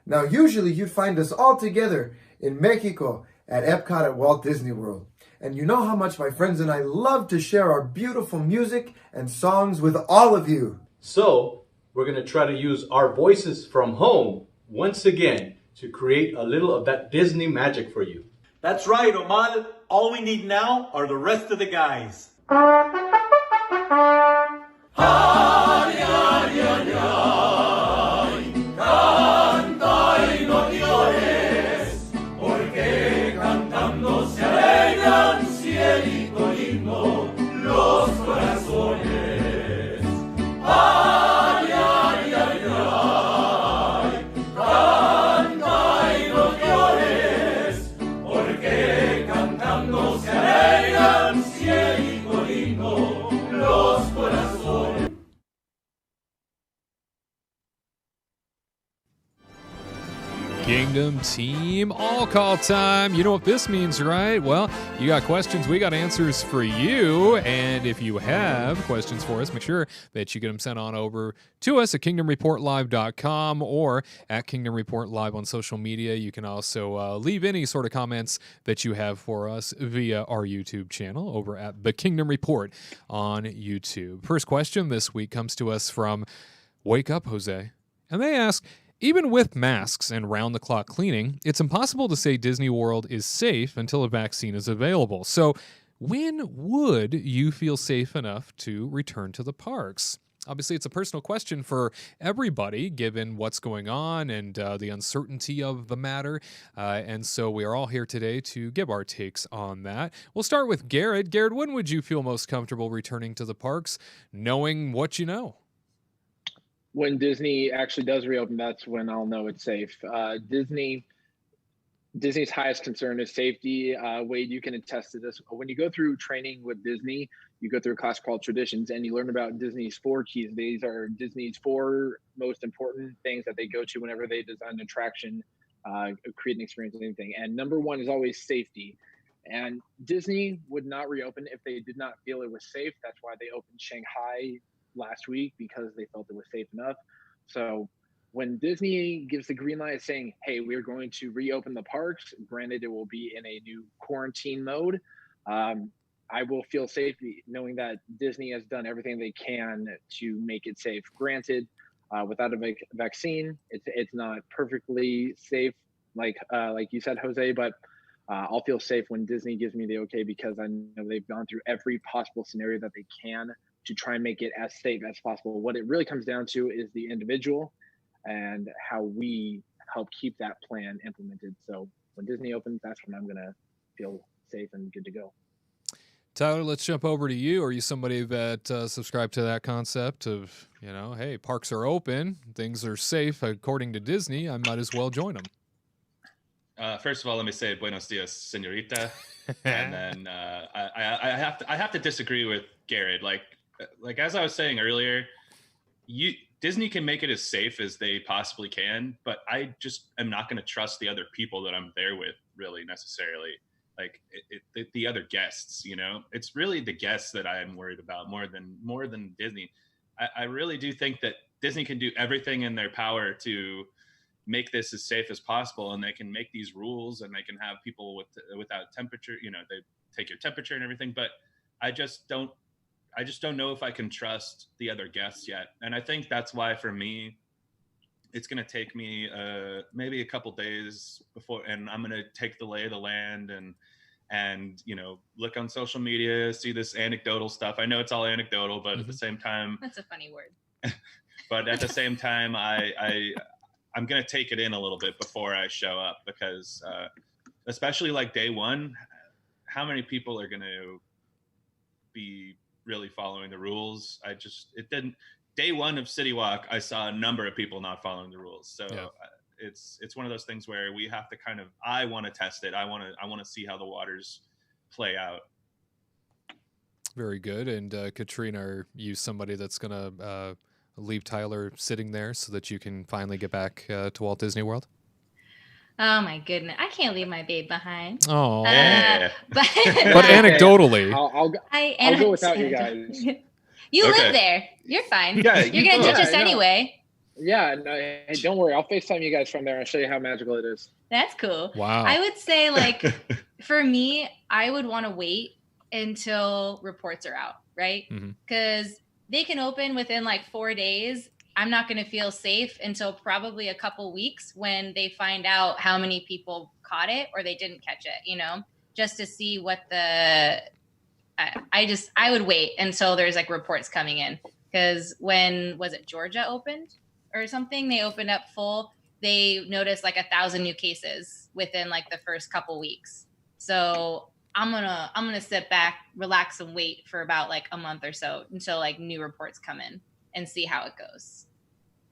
Now usually you'd find us all together in Mexico at Epcot at Walt Disney World. And you know how much my friends and I love to share our beautiful music and songs with all of you. So, we're going to try to use our voices from home once again to create a little of that Disney magic for you. That's right, Omar. All we need now are the rest of the guys. Kingdom Team All Call time. You know what this means, right? Well, you got questions, we got answers for you. And if you have questions for us, make sure that you get them sent on over to us at kingdomreportlive.com or at Kingdom Report Live on social media. You can also leave any sort of comments that you have for us via our YouTube channel over at The Kingdom Report on YouTube. First question this week comes to us from Wake Up Jose. And they ask, even with masks and round-the-clock cleaning, it's impossible to say Disney World is safe until a vaccine is available. So when would you feel safe enough to return to the parks? Obviously, it's a personal question for everybody, given what's going on and the uncertainty of the matter. And so we are all here today to give our takes on that. We'll start with Gared. Gared, when would you feel most comfortable returning to the parks, knowing what you know? When Disney actually does reopen, that's when I'll know it's safe. Disney's highest concern is safety. Wade, you can attest to this. When you go through training with Disney, you go through a class called Traditions, and you learn about Disney's 4 keys. These are Disney's 4 most important things that they go to whenever they design an attraction, create an experience, anything. And number 1 is always safety. And Disney would not reopen if they did not feel it was safe. That's why they opened Shanghai last week, because they felt it was safe enough. So when Disney gives the green light saying, hey, we're going to reopen the parks, granted it will be in a new quarantine mode, I will feel safe knowing that Disney has done everything they can to make it safe. Granted, without a vaccine, it's not perfectly safe, like you said, Jose, but I'll feel safe when Disney gives me the okay, because I know they've gone through every possible scenario that they can to try and make it as safe as possible. What it really comes down to is the individual. and how we help keep that plan implemented. So when Disney opens, that's when I'm going to feel safe and good to go. Tyler, let's jump over to you. Are you somebody that subscribe to that concept of, hey, parks are open, things are safe according to Disney, I might as well join them? First of all, let me say buenos dias, señorita. And then I have to disagree with Gared. Like as I was saying earlier, Disney can make it as safe as they possibly can, but I just am not going to trust the other people that I'm there with, really, necessarily. Like the other guests, it's really the guests that I am worried about more than Disney. I really do think that Disney can do everything in their power to make this as safe as possible, and they can make these rules, and they can have people without temperature. They take your temperature and everything, but I just don't know if I can trust the other guests yet. And I think that's why, for me, it's going to take me maybe a couple days before, and I'm going to take the lay of the land and look on social media, see this anecdotal stuff. I know it's all anecdotal, but at the same time, that's a funny word. But at the same time, I'm going to take it in a little bit before I show up, because especially like day one, how many people are going to be really following the rules? Day one of City Walk, I saw a number of people not following the rules. So it's one of those things where we have to I want to test it. I want to see how the waters play out. Very good. And Katrina, are you somebody that's going to leave Tyler sitting there so that you can finally get back to Walt Disney World? Oh my goodness, I can't leave my babe behind. Oh, but anecdotally, I'll go without you guys. You live there. You're fine. Yeah, you're gonna teach us anyway. Yeah, no, hey, don't worry. I'll FaceTime you guys from there and show you how magical it is. That's cool. Wow. I would say, for me, I would want to wait until reports are out, right? Because they can open within 4 days. I'm not going to feel safe until probably a couple weeks when they find out how many people caught it or they didn't catch it, just to see what I would wait until there's reports coming in. Because when was it Georgia opened or something, they opened up full, they noticed 1,000 new cases within the first couple weeks. So I'm gonna sit back, relax, and wait for about a month or so until new reports come in and see how it goes.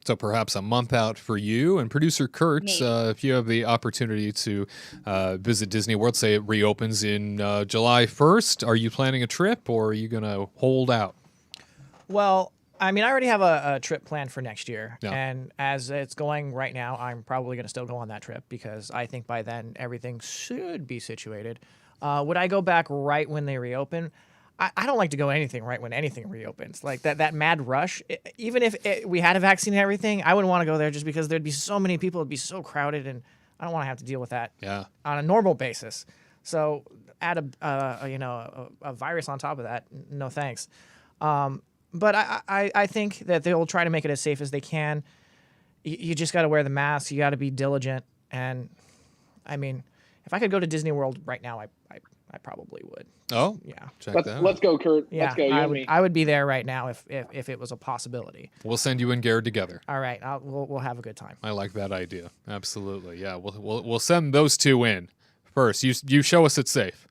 So perhaps a month out for you and producer Curt, if you have the opportunity to visit Disney World, say it reopens in July 1st, are you planning a trip or are you going to hold out? Well, I mean, I already have a trip planned for next year. Yeah. And as it's going right now, I'm probably going to still go on that trip because I think by then everything should be situated. Would I go back right when they reopen? I don't like to go anything right when anything reopens. That mad rush, even if we had a vaccine and everything, I wouldn't want to go there just because there'd be so many people, it'd be so crowded, and I don't want to have to deal with that on a normal basis. So add a virus on top of that, no thanks. But I think that they'll try to make it as safe as they can. You just got to wear the mask. You got to be diligent. And I mean, if I could go to Disney World right now, I probably would. Oh, yeah. Let's go, Curt. Yeah, let's go. I would be there right now if it was a possibility. We'll send you and Gared together. All right, we'll have a good time. I like that idea. Absolutely. Yeah, we'll send those two in first. You show us it's safe.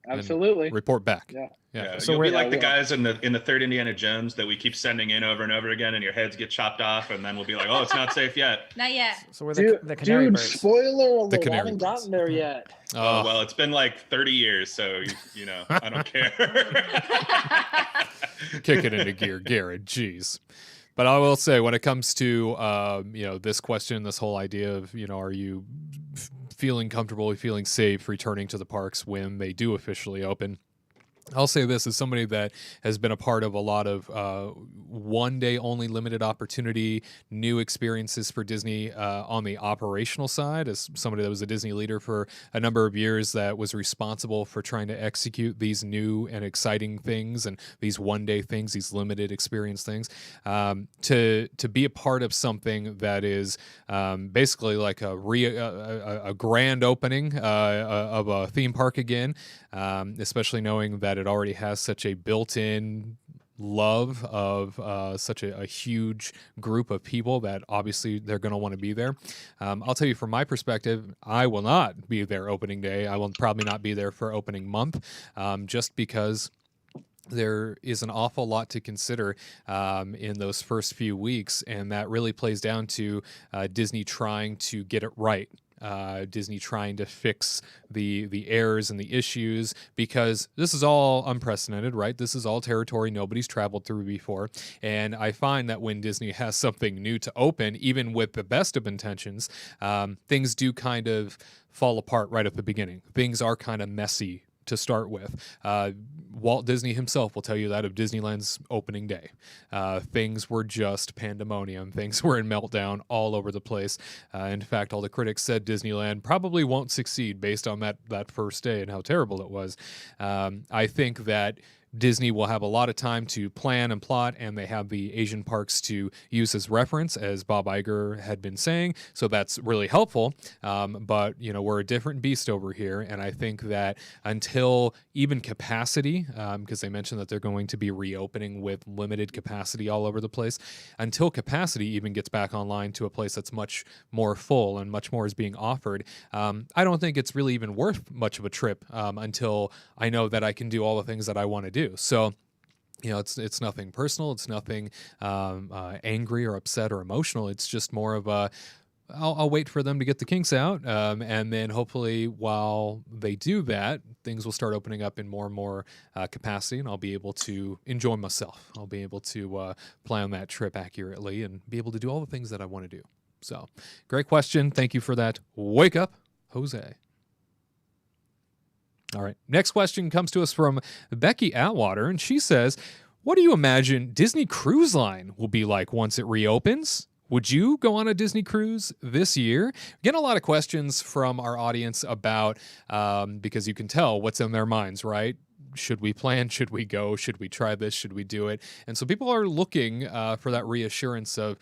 Absolutely. Report back. Yeah. So you'll we're be like the guys in the third Indiana Jones that we keep sending in over and over again, and your heads get chopped off, and then we'll be like, "Oh, it's not safe yet." Not yet. So we're the canary birds. Spoiler alert! The I canary haven't gotten there yet. Oh well, it's been 30 years, so I don't care. Kick it into gear, Gared. Jeez. But I will say, when it comes to this question, this whole idea of are you feeling comfortable, feeling safe returning to the parks when they do officially open? I'll say this as somebody that has been a part of a lot of one-day only limited opportunity, new experiences for Disney on the operational side, as somebody that was a Disney leader for a number of years that was responsible for trying to execute these new and exciting things and these one-day things, these limited experience things, to be a part of something that is basically like a grand opening of a theme park again, especially knowing that it already has such a built-in love of such a huge group of people that obviously they're going to want to be there. I'll tell you from my perspective, I will not be there opening day. I will probably not be there for opening month, just because there is an awful lot to consider in those first few weeks, and that really plays down to Disney trying to get it right. Disney trying to fix the errors and the issues, because this is all unprecedented, right? This is all territory nobody's traveled through before. And I find that when Disney has something new to open, even with the best of intentions, things do kind of fall apart right at the beginning. Things are kind of messy to start with. Walt Disney himself will tell you that of Disneyland's opening day. Things were just pandemonium. Things were in meltdown all over the place. In fact, all the critics said Disneyland probably won't succeed based on that first day and how terrible it was. I think that Disney will have a lot of time to plan and plot, and they have the Asian parks to use as reference, as Bob Iger had been saying. So that's really helpful. But, we're a different beast over here. And I think that until even capacity, because they mentioned that they're going to be reopening with limited capacity all over the place, until capacity even gets back online to a place that's much more full and much more is being offered, I don't think it's really even worth much of a trip until I know that I can do all the things that I want to do. So, it's nothing personal. It's nothing angry or upset or emotional. It's just more of a, I'll wait for them to get the kinks out. And then hopefully while they do that, things will start opening up in more and more capacity, and I'll be able to enjoy myself. I'll be able to plan that trip accurately and be able to do all the things that I want to do. So great question. Thank you for that. Wake up, Jose. All right. Next question comes to us from Becky Atwater, and she says, what do you imagine Disney Cruise Line will be like once it reopens? Would you go on a Disney cruise this year? Getting a lot of questions from our audience about, because you can tell what's in their minds, right? Should we plan? Should we go? Should we try this? Should we do it? And so people are looking for that reassurance of,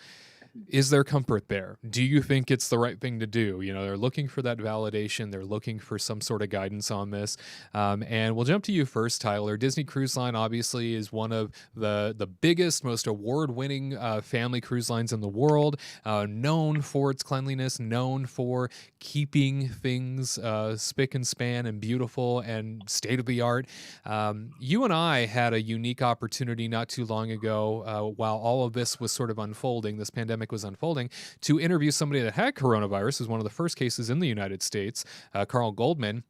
is there comfort there? Do you think it's the right thing to do? They're looking for that validation. They're looking for some sort of guidance on this. And we'll jump to you first, Tyler. Disney Cruise Line obviously is one of the biggest, most award-winning family cruise lines in the world, known for its cleanliness, known for keeping things spick and span and beautiful and state-of-the-art. You and I had a unique opportunity not too long ago, while all of this was sort of unfolding, this pandemic was unfolding, to interview somebody that had coronavirus. It was one of the first cases in the United States, Carl Goldman,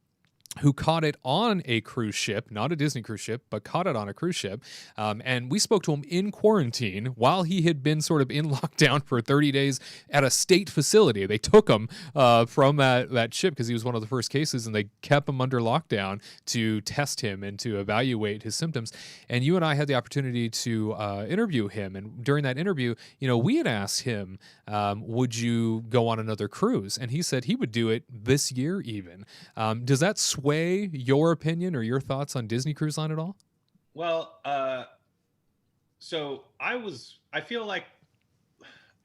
who caught it on a cruise ship, not a Disney cruise ship, but caught it on a cruise ship. And we spoke to him in quarantine while he had been sort of in lockdown for 30 days at a state facility. They took him from that ship because he was one of the first cases, and they kept him under lockdown to test him and to evaluate his symptoms. And you and I had the opportunity to interview him. And during that interview, we had asked him, would you go on another cruise? And he said he would do it this year even. Does that sway your opinion or your thoughts on Disney Cruise Line at all? Well, so I feel like,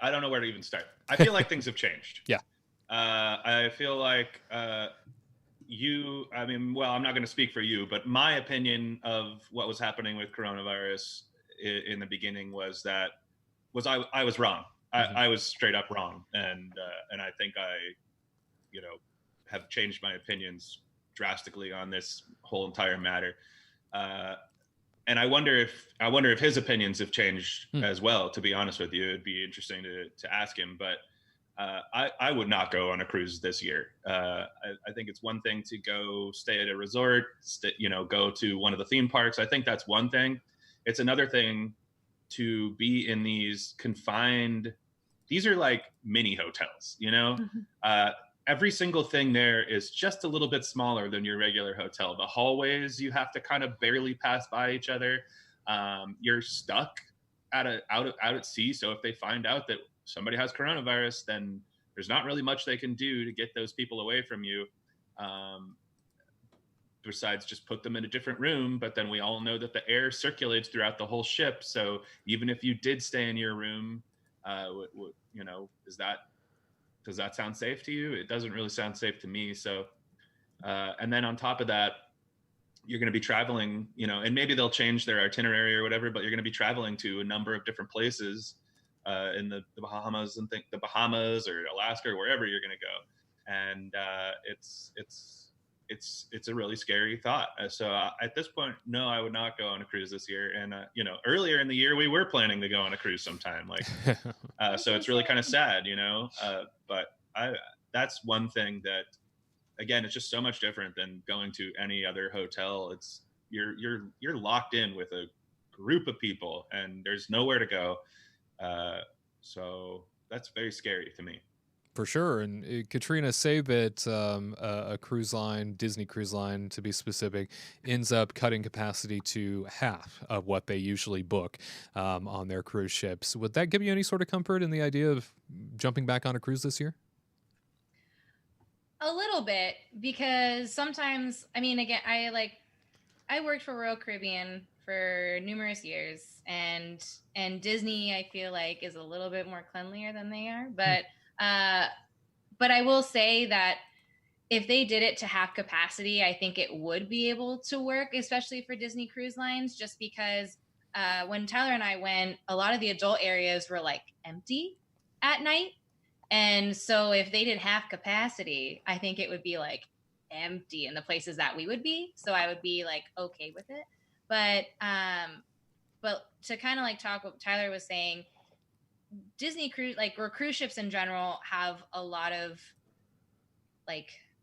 I don't know where to even start. I feel like things have changed. Yeah. I feel like I'm not going to speak for you, but my opinion of what was happening with coronavirus in the beginning was I was wrong. Mm-hmm. I was straight up wrong. And I think I, have changed my opinions drastically on this whole entire matter. And I wonder if his opinions have changed as well, to be honest with you. It'd be interesting to ask him, but I would not go on a cruise this year. I think it's one thing to go stay at a resort, go to one of the theme parks. I think that's one thing. It's another thing to be in these confined, these are like mini hotels, Mm-hmm. Every single thing there is just a little bit smaller than your regular hotel. The hallways, you have to kind of barely pass by each other. You're stuck out at sea. So if they find out that somebody has coronavirus, then there's not really much they can do to get those people away from you. Besides just put them in a different room. But then we all know that the air circulates throughout the whole ship. So even if you did stay in your room, does that sound safe to you? It doesn't really sound safe to me. So, and then on top of that, you're going to be traveling, and maybe they'll change their itinerary or whatever, but you're going to be traveling to a number of different places in the Bahamas and the Bahamas or Alaska or wherever you're going to go. And it's a really scary thought. So at this point, no, I would not go on a cruise this year. And earlier in the year, we were planning to go on a cruise sometime. So it's really kind of sad, But that's one thing that, again, it's just so much different than going to any other hotel. It's you're locked in with a group of people, and there's nowhere to go. So that's very scary to me. For sure. And Katrina, say that a cruise line, Disney Cruise Line to be specific, ends up cutting capacity to half of what they usually book on their cruise ships. Would that give you any sort of comfort in the idea of jumping back on a cruise this year? A little bit, because sometimes, again, I worked for Royal Caribbean for numerous years, and Disney, I feel like, is a little bit more cleanlier than they are, but I will say that if they did it to half capacity, I think it would be able to work, especially for Disney Cruise Lines, just because when Tyler and I went, a lot of the adult areas were empty at night. And so if they did half capacity, I think it would be empty in the places that we would be. So I would be okay with it. But to kind of talk what Tyler was saying, Disney cruise, or cruise ships in general, have a lot of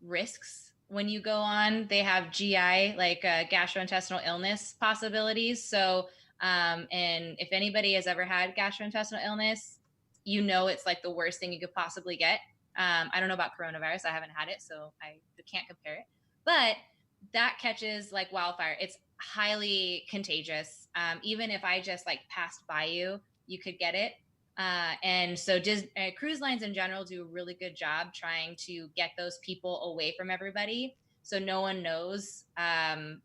risks when you go on. They have GI, gastrointestinal illness possibilities. So, and if anybody has ever had gastrointestinal illness, it's the worst thing you could possibly get. I don't know about coronavirus. I haven't had it, so I can't compare it. But that catches like wildfire. It's highly contagious. Even if I just passed by you, you could get it. And so cruise lines in general do a really good job trying to get those people away from everybody, so no one knows and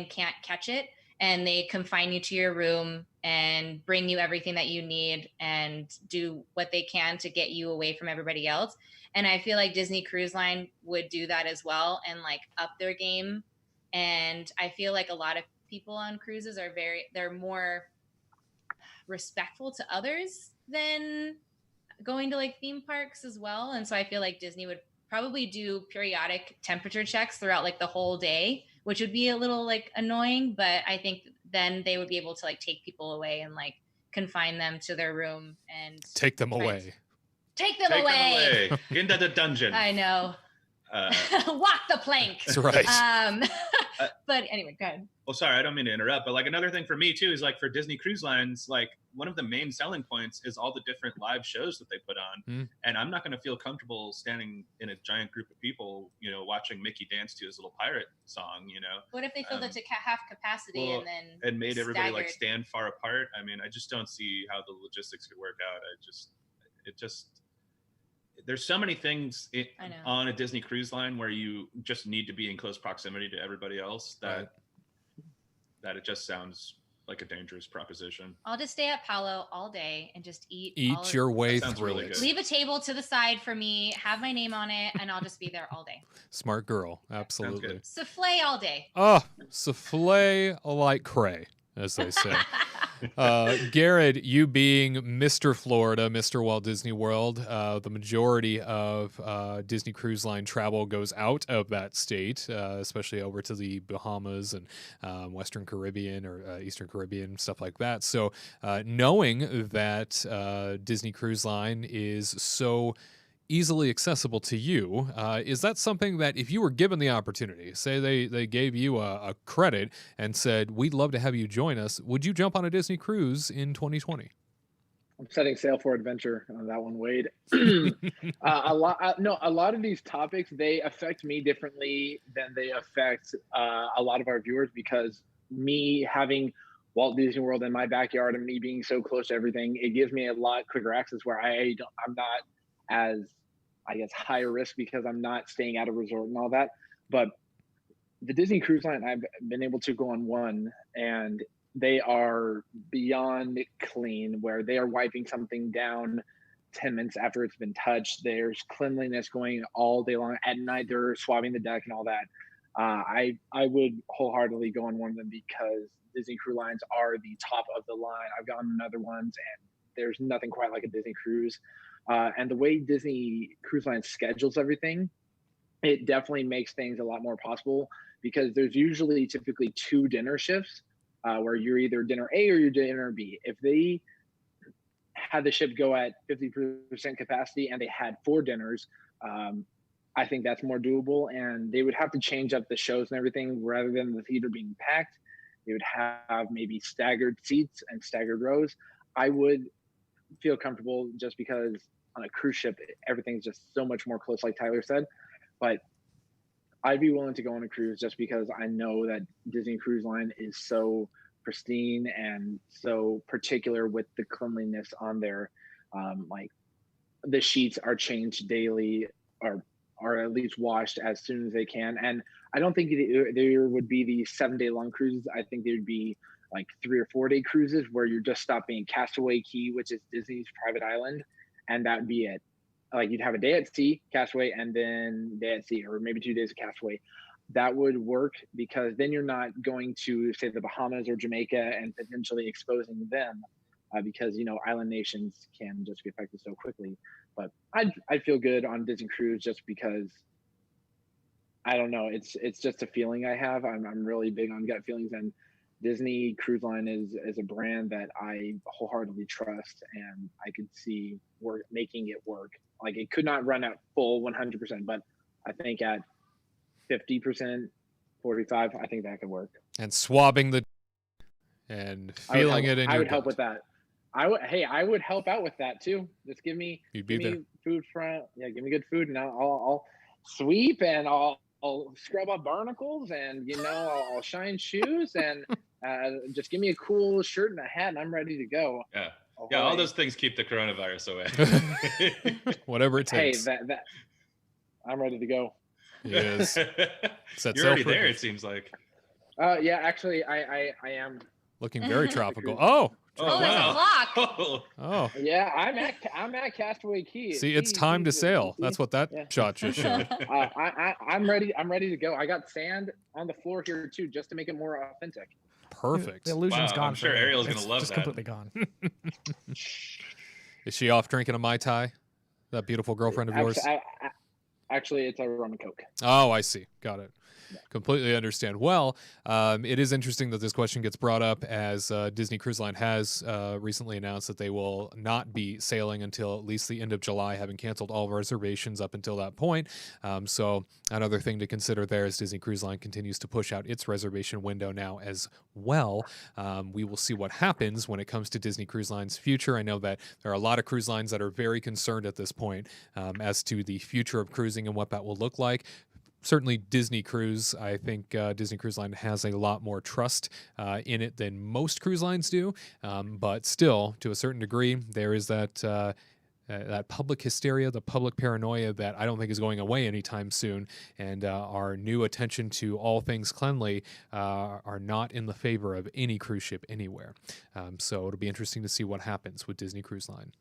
can't catch it. And they confine you to your room and bring you everything that you need and do what they can to get you away from everybody else. And I feel like Disney Cruise Line would do that as well and up their game. And I feel like a lot of people on cruises they're more respectful to others than going to theme parks as well. And so I feel like Disney would probably do periodic temperature checks throughout the whole day, which would be a little annoying, but I think then they would be able to take people away and confine them to their room and take them away. Take them away into the dungeon. I know. Walk the plank. That's right. But anyway, go ahead. Well, sorry, I don't mean to interrupt, but another thing for me too is for Disney Cruise Lines, one of the main selling points is all the different live shows that they put on. And I'm not going to feel comfortable standing in a giant group of people, watching Mickey dance to his little pirate song, What if they filled it to half capacity and made everybody staggered? stand far apart? I mean, I just don't see how the logistics could work out. There's so many things on a Disney Cruise Line where you just need to be in close proximity to everybody else that it just sounds like a dangerous proposition. I'll just stay at Palo all day and just eat your way through really it. good. Leave a table to the side for me, have my name on it, and I'll just be there all day. Smart girl. Absolutely. Souffle all day. Oh, souffle like cray, as they say. Gared, you being Mr. Florida, Mr. Walt Disney World, the majority of Disney Cruise Line travel goes out of that state, especially over to the Bahamas and Western Caribbean or Eastern Caribbean, stuff like that. So knowing that Disney Cruise Line is so easily accessible to you, is that something that if you were given the opportunity, say they gave you a credit and said, we'd love to have you join us, would you jump on a Disney cruise in 2020? I'm setting sail for adventure on that one, Wade. A lot of these topics, they affect me differently than they affect a lot of our viewers, because me having Walt Disney World in my backyard and me being so close to everything, it gives me a lot quicker access where I'm not as, I guess, high risk because I'm not staying at a resort and all that. But the Disney Cruise Line, I've been able to go on one, and they are beyond clean, where they are wiping something down 10 minutes after it's been touched. There's cleanliness going all day long. At night, they're swabbing the deck and all that. I would wholeheartedly go on one of them because Disney Cruise Lines are the top of the line. I've gone on other ones, and there's nothing quite like a Disney cruise. And the way Disney Cruise Line schedules everything, it definitely makes things a lot more possible because there's usually typically 2 dinner shifts where you're either dinner A or you're dinner B. If they had the ship go at 50% capacity and they had 4 dinners, I think that's more doable. And they would have to change up the shows and everything rather than the theater being packed. They would have maybe staggered seats and staggered rows. I would feel comfortable just because on a cruise ship, everything's just so much more close, like Tyler said. But I'd be willing to go on a cruise just because I know that Disney Cruise Line is so pristine and so particular with the cleanliness on there. Like the sheets are changed daily or at least washed as soon as they can. And I don't think there would be the 7-day long cruises. I think there would be like 3 or 4 day cruises where you're just stopping in Castaway Cay, which is Disney's private island. And that would be it. Like you'd have a day at sea, Castaway, and then day at sea, or maybe 2 days of Castaway. That would work because then you're not going to say the Bahamas or Jamaica and potentially exposing them because, you know, island nations can just be affected so quickly. But I'd feel good on Disney Cruise just because I don't know. It's just a feeling I have. I'm really big on gut feelings, and Disney Cruise Line is a brand that I wholeheartedly trust, and I could see making it work. Like it could not run at full 100%, but I think at 50%, 45, I think that could work. And swabbing the and feeling it in your I would gut. help with that. I would help out with that too. Just give me food front. Yeah, give me good food, and I'll sweep and I'll scrub up barnacles, and you know I'll shine shoes, and just give me a cool shirt and a hat, and I'm ready to go. Yeah, yeah. All those things keep the coronavirus away. Whatever it takes. Hey, that I'm ready to go. Yes. You're already there. It seems like. Yeah, actually, I am. Looking very tropical. Oh. Oh, there's a clock. Oh. Yeah, I'm at Castaway Cay. See, it's time to sail. That's what that shot just showed. I'm ready. I'm ready to go. I got sand on the floor here too, just to make it more authentic. Perfect. The illusion's gone. I'm sure Ariel's gonna love just that. Completely gone. Is she off drinking a Mai Tai? That beautiful girlfriend of yours? Actually, it's a rum and coke. Oh, I see. Got it. Completely understand. Well, it is interesting that this question gets brought up as Disney Cruise Line has recently announced that they will not be sailing until at least the end of July, having canceled all reservations up until that point. So another thing to consider there is Disney Cruise Line continues to push out its reservation window now as well. We will see what happens when it comes to Disney Cruise Line's future. I know that there are a lot of cruise lines that are very concerned at this point as to the future of cruising and what that will look like. Certainly Disney Cruise, I think Disney Cruise Line has a lot more trust in it than most cruise lines do. But still, to a certain degree, there is that public hysteria, the public paranoia that I don't think is going away anytime soon. And our new attention to all things cleanly are not in the favor of any cruise ship anywhere. So it'll be interesting to see what happens with Disney Cruise Line.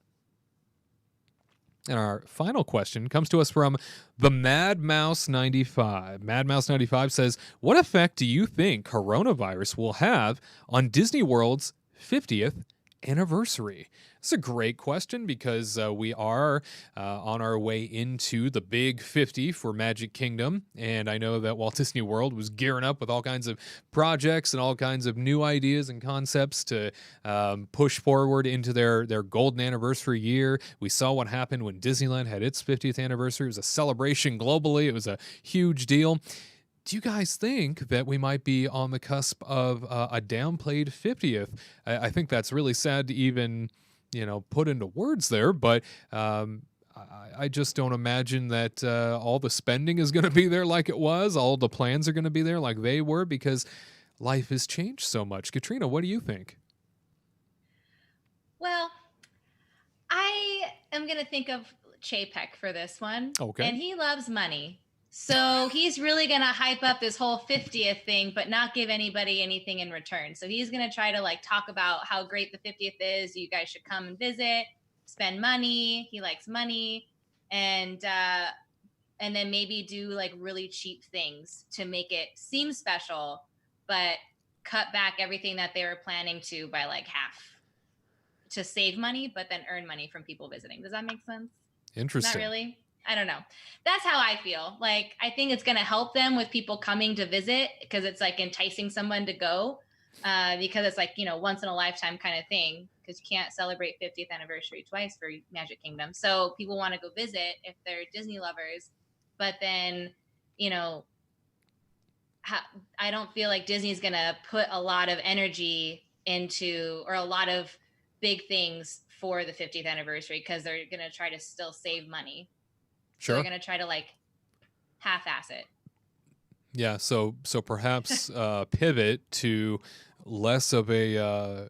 And our final question comes to us from the Mad Mouse 95. Mad Mouse 95 says, what effect do you think coronavirus will have on Disney World's 50th anniversary? It's a great question because we are on our way into the big 50 for Magic Kingdom. And I know that Walt Disney World was gearing up with all kinds of projects and all kinds of new ideas and concepts to push forward into their golden anniversary year. We saw what happened when Disneyland had its 50th anniversary. It was a celebration globally. It was a huge deal. Do you guys think that we might be on the cusp of a downplayed 50th? I think that's really sad to even, put into words there, but I just don't imagine that all the spending is going to be there like it was. All the plans are going to be there like they were because life has changed so much. Katrina, what do you think? Well, I am going to think of Chapek for this one. Okay. And he loves money. So he's really going to hype up this whole 50th thing, but not give anybody anything in return. So he's going to try to talk about how great the 50th is. You guys should come and visit, spend money. He likes money. And and then maybe do like really cheap things to make it seem special, but cut back everything that they were planning to by like half to save money, but then earn money from people visiting. Does that make sense? Interesting. Not really. I don't know. That's how I feel. Like, I think it's going to help them with people coming to visit because it's like enticing someone to go because it's like, you know, once in a lifetime kind of thing because you can't celebrate 50th anniversary twice for Magic Kingdom. So people want to go visit if they're Disney lovers. But then, you know, I don't feel like Disney's going to put a lot of energy into or a lot of big things for the 50th anniversary because they're going to try to still save money. Sure. So they're going to try to like half-ass it. Yeah, so perhaps pivot to less of a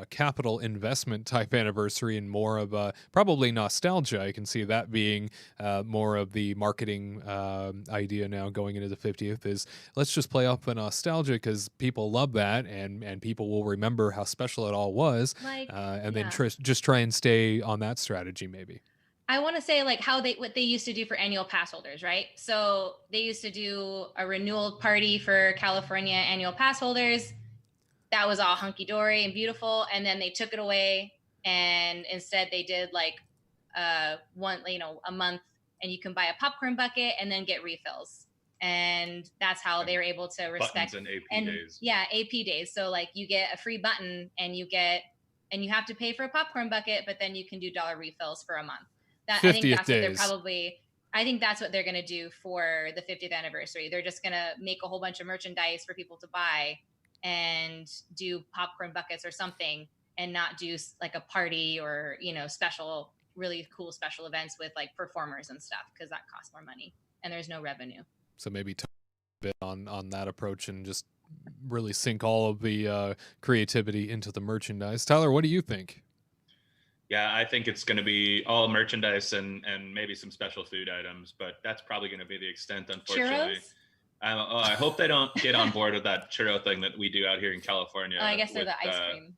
capital investment type anniversary and more of a probably nostalgia. I can see that being more of the marketing idea now going into the 50th is let's just play up a nostalgia because people love that and people will remember how special it all was, Like, and then yeah. just try and stay on that strategy maybe. I want to say like what they used to do for annual pass holders, right? So they used to do a renewal party for California annual pass holders. That was all hunky dory and beautiful. And then they took it away. And instead they did like a month and you can buy a popcorn bucket and then get refills. And that's how they were able to respect buttons and AP days. Yeah, AP days. So like you get a free button and you have to pay for a popcorn bucket, but then you can do dollar refills for a month. I think that's days. I think that's what they're going to do for the 50th anniversary. They're just going to make a whole bunch of merchandise for people to buy and do popcorn buckets or something and not do like a party or, you know, special, really cool special events with like performers and stuff because that costs more money and there's no revenue. So maybe a bit on that approach and just really sink all of the creativity into the merchandise. Tyler, what do you think? Yeah, I think it's going to be all merchandise and maybe some special food items, but that's probably going to be the extent, unfortunately. Churros? I hope they don't get on board with that churro thing that we do out here in California. I guess they're the ice cream.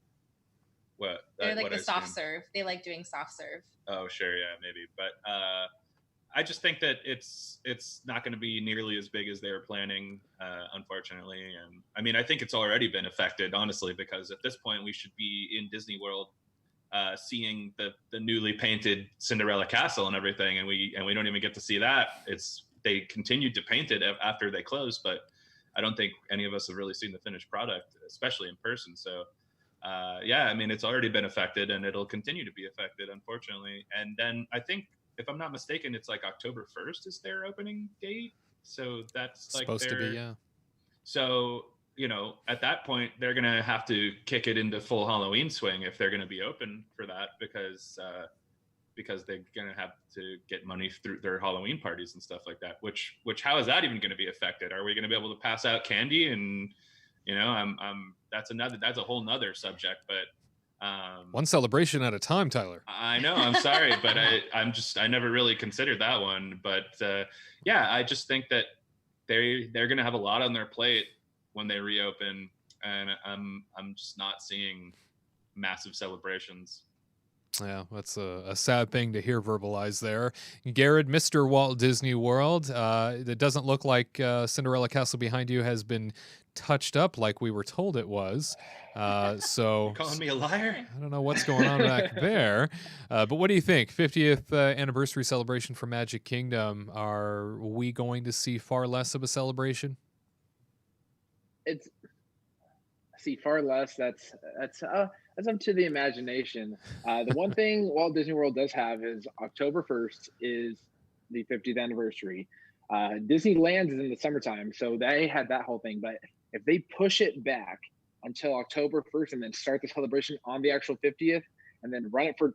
What? They're like what the ice soft cream? serve. They like doing soft serve. Oh, sure, yeah, maybe. But I just think that it's not going to be nearly as big as they were planning, unfortunately. And I mean, I think it's already been affected, honestly, because at this point we should be in Disney World seeing the newly painted Cinderella castle and everything, and we don't even get to see that. They continued to paint it after they closed, but I don't think any of us have really seen the finished product, especially in person. So yeah, I mean, it's already been affected and it'll continue to be affected, unfortunately. And then I think, if I'm not mistaken, it's like October 1st is their opening date. So that's like supposed to be, yeah. So, you know, at that point, they're going to have to kick it into full Halloween swing if they're going to be open for that because they're going to have to get money through their Halloween parties and stuff like that, which how is that even going to be affected? Are we going to be able to pass out candy? And, you know, that's a whole nother subject, but one celebration at a time, Tyler. I know, I'm sorry, but I never really considered that one. But yeah, I just think that they're going to have a lot on their plate when they reopen, and I'm just not seeing massive celebrations. Yeah, that's a sad thing to hear verbalized there. Gared, Mr. Walt Disney World, it doesn't look like Cinderella Castle behind you has been touched up like we were told it was. So you're calling me a liar? I don't know what's going on back there. But what do you think? 50th anniversary celebration for Magic Kingdom. Are we going to see far less of a celebration? Far less. That's up to the imagination. The one thing Walt Disney World does have is October 1st is the 50th anniversary. Disneyland is in the summertime, so they had that whole thing. But if they push it back until October 1st and then start the celebration on the actual 50th and then run it for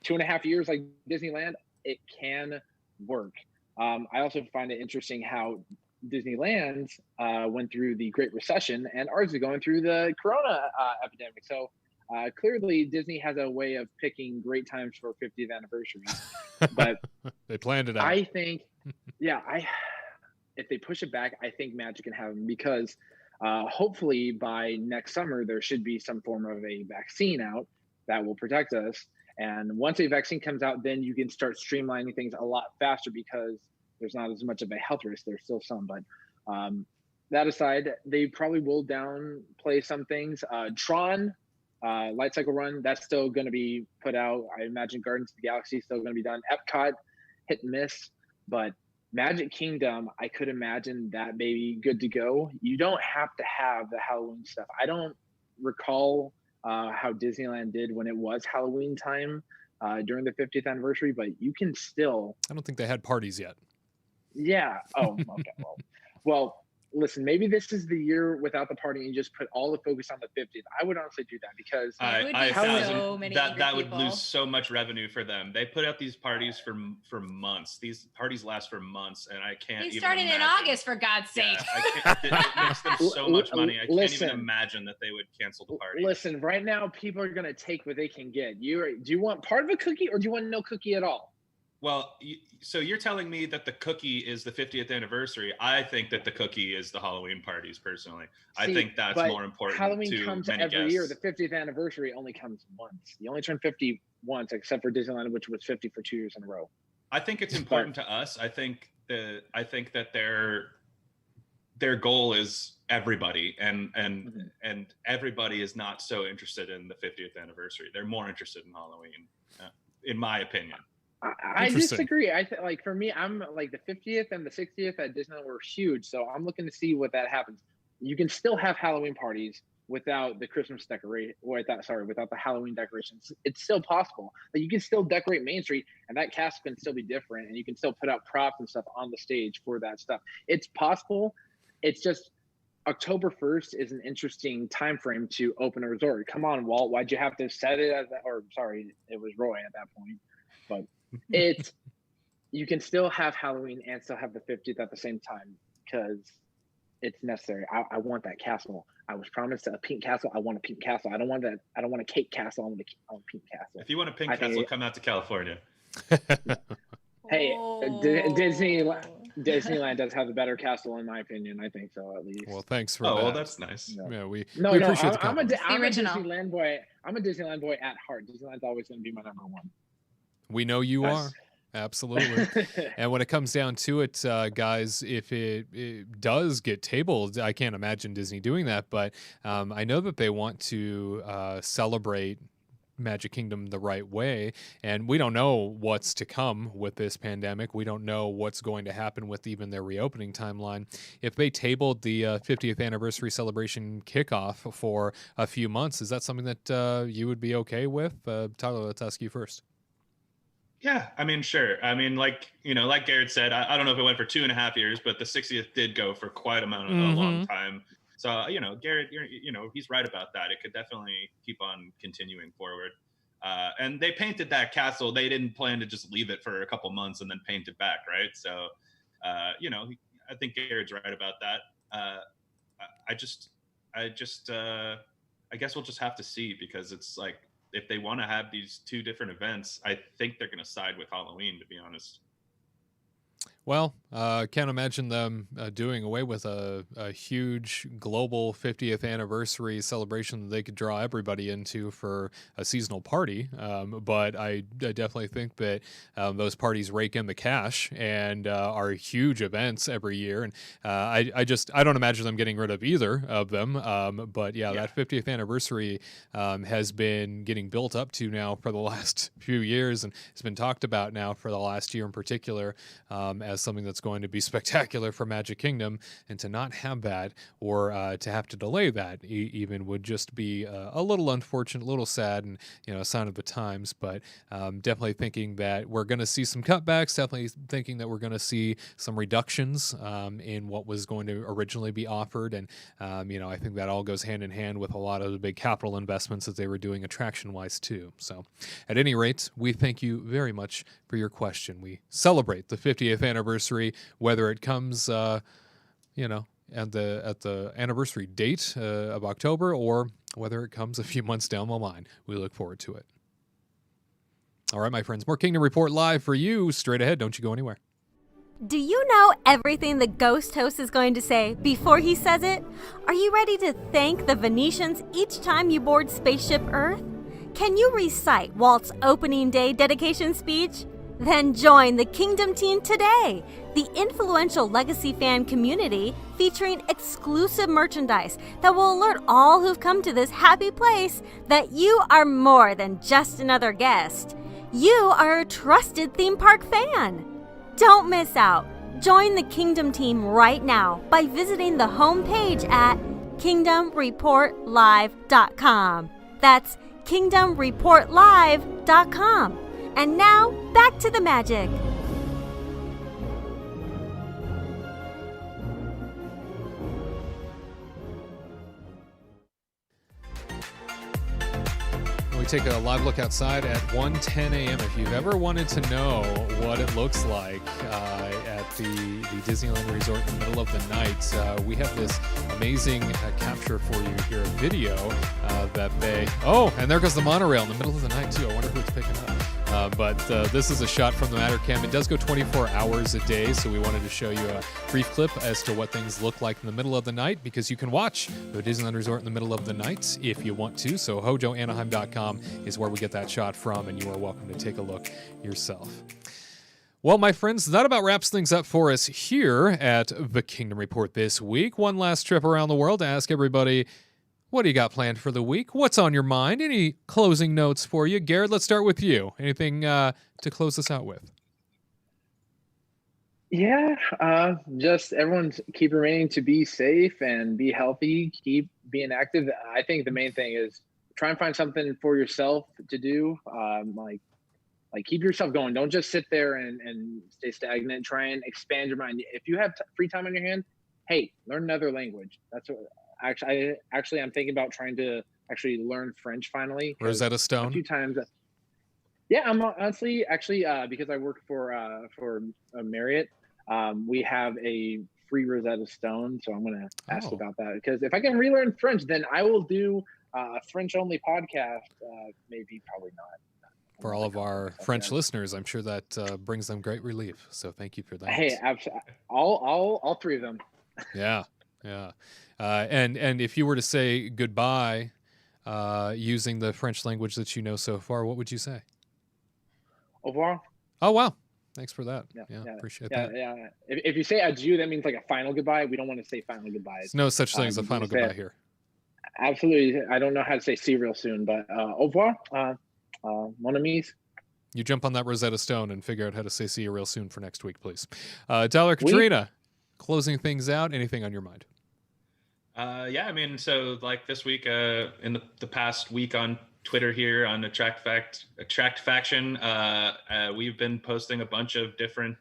2.5 years like Disneyland, it can work. I also find it interesting how Disneyland went through the Great Recession and ours is going through the Corona epidemic. So clearly Disney has a way of picking great times for 50th anniversary. But they planned it out. I think, if they push it back, I think Magic can have them because hopefully by next summer, there should be some form of a vaccine out that will protect us. And once a vaccine comes out, then you can start streamlining things a lot faster because there's not as much of a health risk. There's still some, but that aside, they probably will downplay some things. Tron, Light Cycle Run, that's still going to be put out. I imagine Guardians of the Galaxy is still going to be done. Epcot, hit and miss, but Magic Kingdom, I could imagine that may be good to go. You don't have to have the Halloween stuff. I don't recall how Disneyland did when it was Halloween time during the 50th anniversary, but you can still. I don't think they had parties yet. Yeah. Oh, okay. Well, listen, maybe this is the year without the party and just put all the focus on the 50th. I would honestly do that because that would lose so much revenue for them. They put out these parties for months. These parties last for months, and I can't. They started in August, for God's sake. It makes them so much money. I can't even imagine that they would cancel the party. Listen, right now people are going to take what they can get. Do you want part of a cookie or do you want no cookie at all? Well, so you're telling me that the cookie is the 50th anniversary. I think that the cookie is the Halloween parties, personally. I think that's more important. Halloween comes every year. The 50th anniversary only comes once. You only turn 50 once, except for Disneyland, which was 50 for 2 years in a row. I think it's important to us. I think that their goal is everybody, and everybody is not so interested in the 50th anniversary. They're more interested in Halloween, in my opinion. I disagree. Like for me, I'm like the 50th and the 60th at Disneyland were huge, so I'm looking to see what that happens. You can still have Halloween parties without the Christmas decorate, without the Halloween decorations. It's still possible. Like you can still decorate Main Street, and that cast can still be different, and you can still put out props and stuff on the stage for that stuff. It's possible. It's just October 1st is an interesting time frame to open a resort. Come on, Walt, why'd you have to set it as that? Or sorry, it was Roy at that point, but. You can still have Halloween and still have the 50th at the same time because it's necessary. I want that castle. I was promised a pink castle. I want a pink castle. I don't want a cake castle. I want a pink castle. If you want a pink castle, come out to California. Hey, Disneyland does have the better castle in my opinion. I think so, at least. Well, thanks for that. Well, that's nice. Yeah, we appreciate the compliment. I'm a Disneyland boy. I'm a Disneyland boy at heart. Disneyland's always going to be my number one. We know you are. Absolutely. And when it comes down to it, guys, if it does get tabled, I can't imagine Disney doing that, but I know that they want to celebrate Magic Kingdom the right way, and we don't know what's to come with this pandemic. We don't know what's going to happen with even their reopening timeline. If they tabled the 50th anniversary celebration kickoff for a few months, is that something that you would be okay with? Tyler, let's ask you first. Yeah, I mean, sure. I mean, like Gared said, I don't know if it went for 2.5 years, but the 60th did go for quite a long time. So, Gared, he's right about that. It could definitely keep on continuing forward. And they painted that castle. They didn't plan to just leave it for a couple months and then paint it back, right? So, I think Gared's right about that. I guess we'll just have to see, because it's like, if they want to have these two different events, I think they're going to side with Halloween, to be honest. Well, can't imagine them doing away with a huge global 50th anniversary celebration that they could draw everybody into for a seasonal party. But I definitely think that those parties rake in the cash and are huge events every year. And I don't imagine them getting rid of either of them. But that 50th anniversary has been getting built up to now for the last few years, and it's been talked about now for the last year in particular as something that's going to be spectacular for Magic Kingdom, and to not have that, or to have to delay that even, would just be a little unfortunate, a little sad, and a sign of the times. But definitely thinking that we're going to see some cutbacks, definitely thinking that we're going to see some reductions in what was going to originally be offered. And I think that all goes hand in hand with a lot of the big capital investments that they were doing attraction wise too. So at any rate, we thank you very much for your question. We celebrate the 50th anniversary, whether it comes, at the anniversary date of October, or whether it comes a few months down the line. We look forward to it. All right, my friends, more Kingdom Report live for you straight ahead. Don't you go anywhere. Do you know everything the ghost host is going to say before he says it? Are you ready to thank the Venetians each time you board Spaceship Earth? Can you recite Walt's opening day dedication speech? Then join the Kingdom team today, the influential legacy fan community featuring exclusive merchandise that will alert all who've come to this happy place that you are more than just another guest. You are a trusted theme park fan. Don't miss out. Join the Kingdom team right now by visiting the homepage at kingdomreportlive.com. That's kingdomreportlive.com. And now, back to the magic. We take a live look outside at 1:10 a.m. If you've ever wanted to know what it looks like at the Disneyland Resort in the middle of the night, we have this amazing capture for you here, a video that they... Oh, and there goes the monorail in the middle of the night, too. I wonder who it's picking up. But this is a shot from the Mattercam. It does go 24 hours a day, so we wanted to show you a brief clip as to what things look like in the middle of the night, because you can watch the Disneyland Resort in the middle of the night if you want to. So hojoanaheim.com is where we get that shot from, and you are welcome to take a look yourself. Well, my friends, that about wraps things up for us here at the Kingdom Report this week. One last trip around the world to ask everybody, what do you got planned for the week? What's on your mind? Any closing notes for you? Gared, let's start with you. Anything to close us out with? Yeah, just everyone keep remaining to be safe and be healthy, keep being active. I think the main thing is try and find something for yourself to do. Like keep yourself going. Don't just sit there and stay stagnant. Try and expand your mind. If you have free time on your hand, hey, learn another language. That's what I'm thinking about trying to actually learn French finally. Rosetta Stone? A few times. Yeah, I'm honestly because I work for Marriott. We have a free Rosetta Stone, so I'm going to ask about that, because if I can relearn French, then I will do a French-only podcast. Probably not. For all of our French listeners, I'm sure that brings them great relief. So thank you for that. Hey, all three of them. Yeah. And if you were to say goodbye using the French language that you know so far, what would you say? Au revoir. Oh, wow. Thanks for that. Yeah, appreciate that. Yeah. If you say adieu, that means like a final goodbye. We don't want to say final goodbye. There's no such thing as a final goodbye here. Absolutely. I don't know how to say see real soon, but au revoir, mon amis. You jump on that Rosetta Stone and figure out how to say see you real soon for next week, please. Tyler, Katrina, closing things out, anything on your mind? Yeah, I mean, so like this week, in the past week on Twitter here on Attract Faction, we've been posting a bunch of different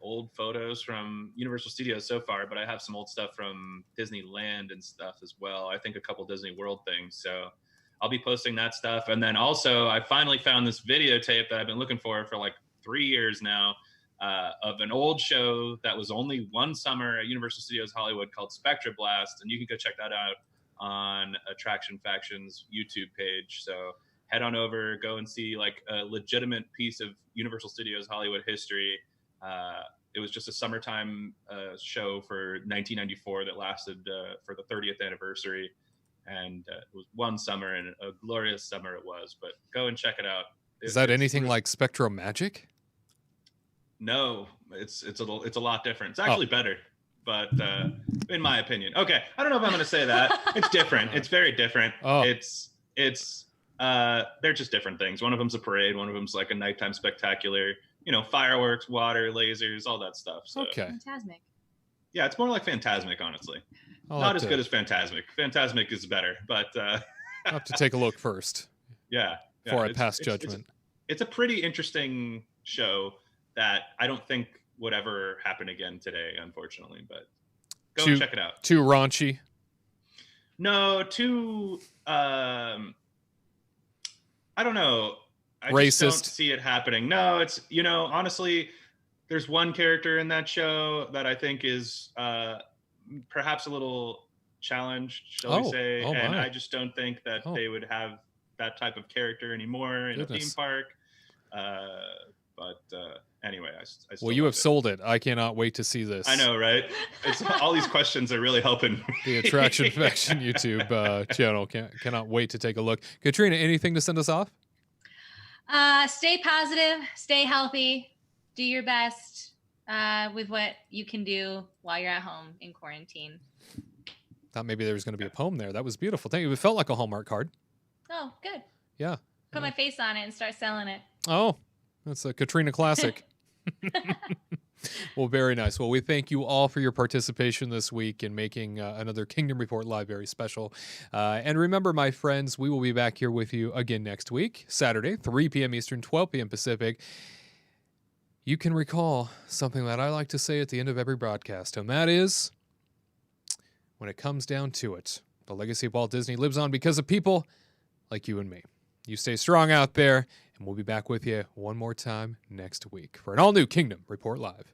old photos from Universal Studios so far, but I have some old stuff from Disneyland and stuff as well. I think a couple Disney World things. So I'll be posting that stuff. And then also I finally found this videotape that I've been looking for like 3 years now, of an old show that was only one summer at Universal Studios Hollywood called Spectra Blast. And you can go check that out on Attraction Faction's YouTube page. So head on over, go and see like a legitimate piece of Universal Studios Hollywood history. It was just a summertime show for 1994 that lasted for the 30th anniversary. And it was one summer, and a glorious summer it was. But go and check it out. Is that anything like Spectro Magic? No, it's a lot different. It's actually better, but in my opinion. Okay, I don't know if I'm going to say that. It's different. It's very different. It's they're just different things. One of them's a parade. One of them's like a nighttime spectacular. You know, fireworks, water, lasers, all that stuff. So. Okay. Fantasmic. Yeah, it's more like Fantasmic, honestly. Not as good as Fantasmic. Fantasmic is better, but I'll have to take a look first. Yeah. Before I pass judgment. It's a pretty interesting show that I don't think would ever happen again today, unfortunately. But go and check it out. Too raunchy? No, too. I don't know. I racist. Just don't see it happening. No, it's, you know, honestly, there's one character in that show that I think is perhaps a little challenged, shall we say. And I just don't think that they would have that type of character anymore in a theme park. But anyway, I well, you have sold it. I cannot wait to see this. I know, right? All these questions are really helping. The Attraction Faction YouTube channel. Cannot wait to take a look. Katrina, anything to send us off? Stay positive, stay healthy, do your best with what you can do while you're at home in quarantine. Thought maybe there was going to be a poem there. That was beautiful. Thank you. It felt like a Hallmark card. Oh, good. Yeah. Put my face on it and start selling it. Oh, that's a Katrina classic. Well, very nice. Well, we thank you all for your participation this week in making another Kingdom Report Live very special. And remember, my friends, we will be back here with you again next week, Saturday, 3 p.m. Eastern, 12 p.m. Pacific. You can recall something that I like to say at the end of every broadcast, and that is, when it comes down to it, the legacy of Walt Disney lives on because of people like you and me. You stay strong out there, and we'll be back with you one more time next week for an all-new Kingdom Report Live.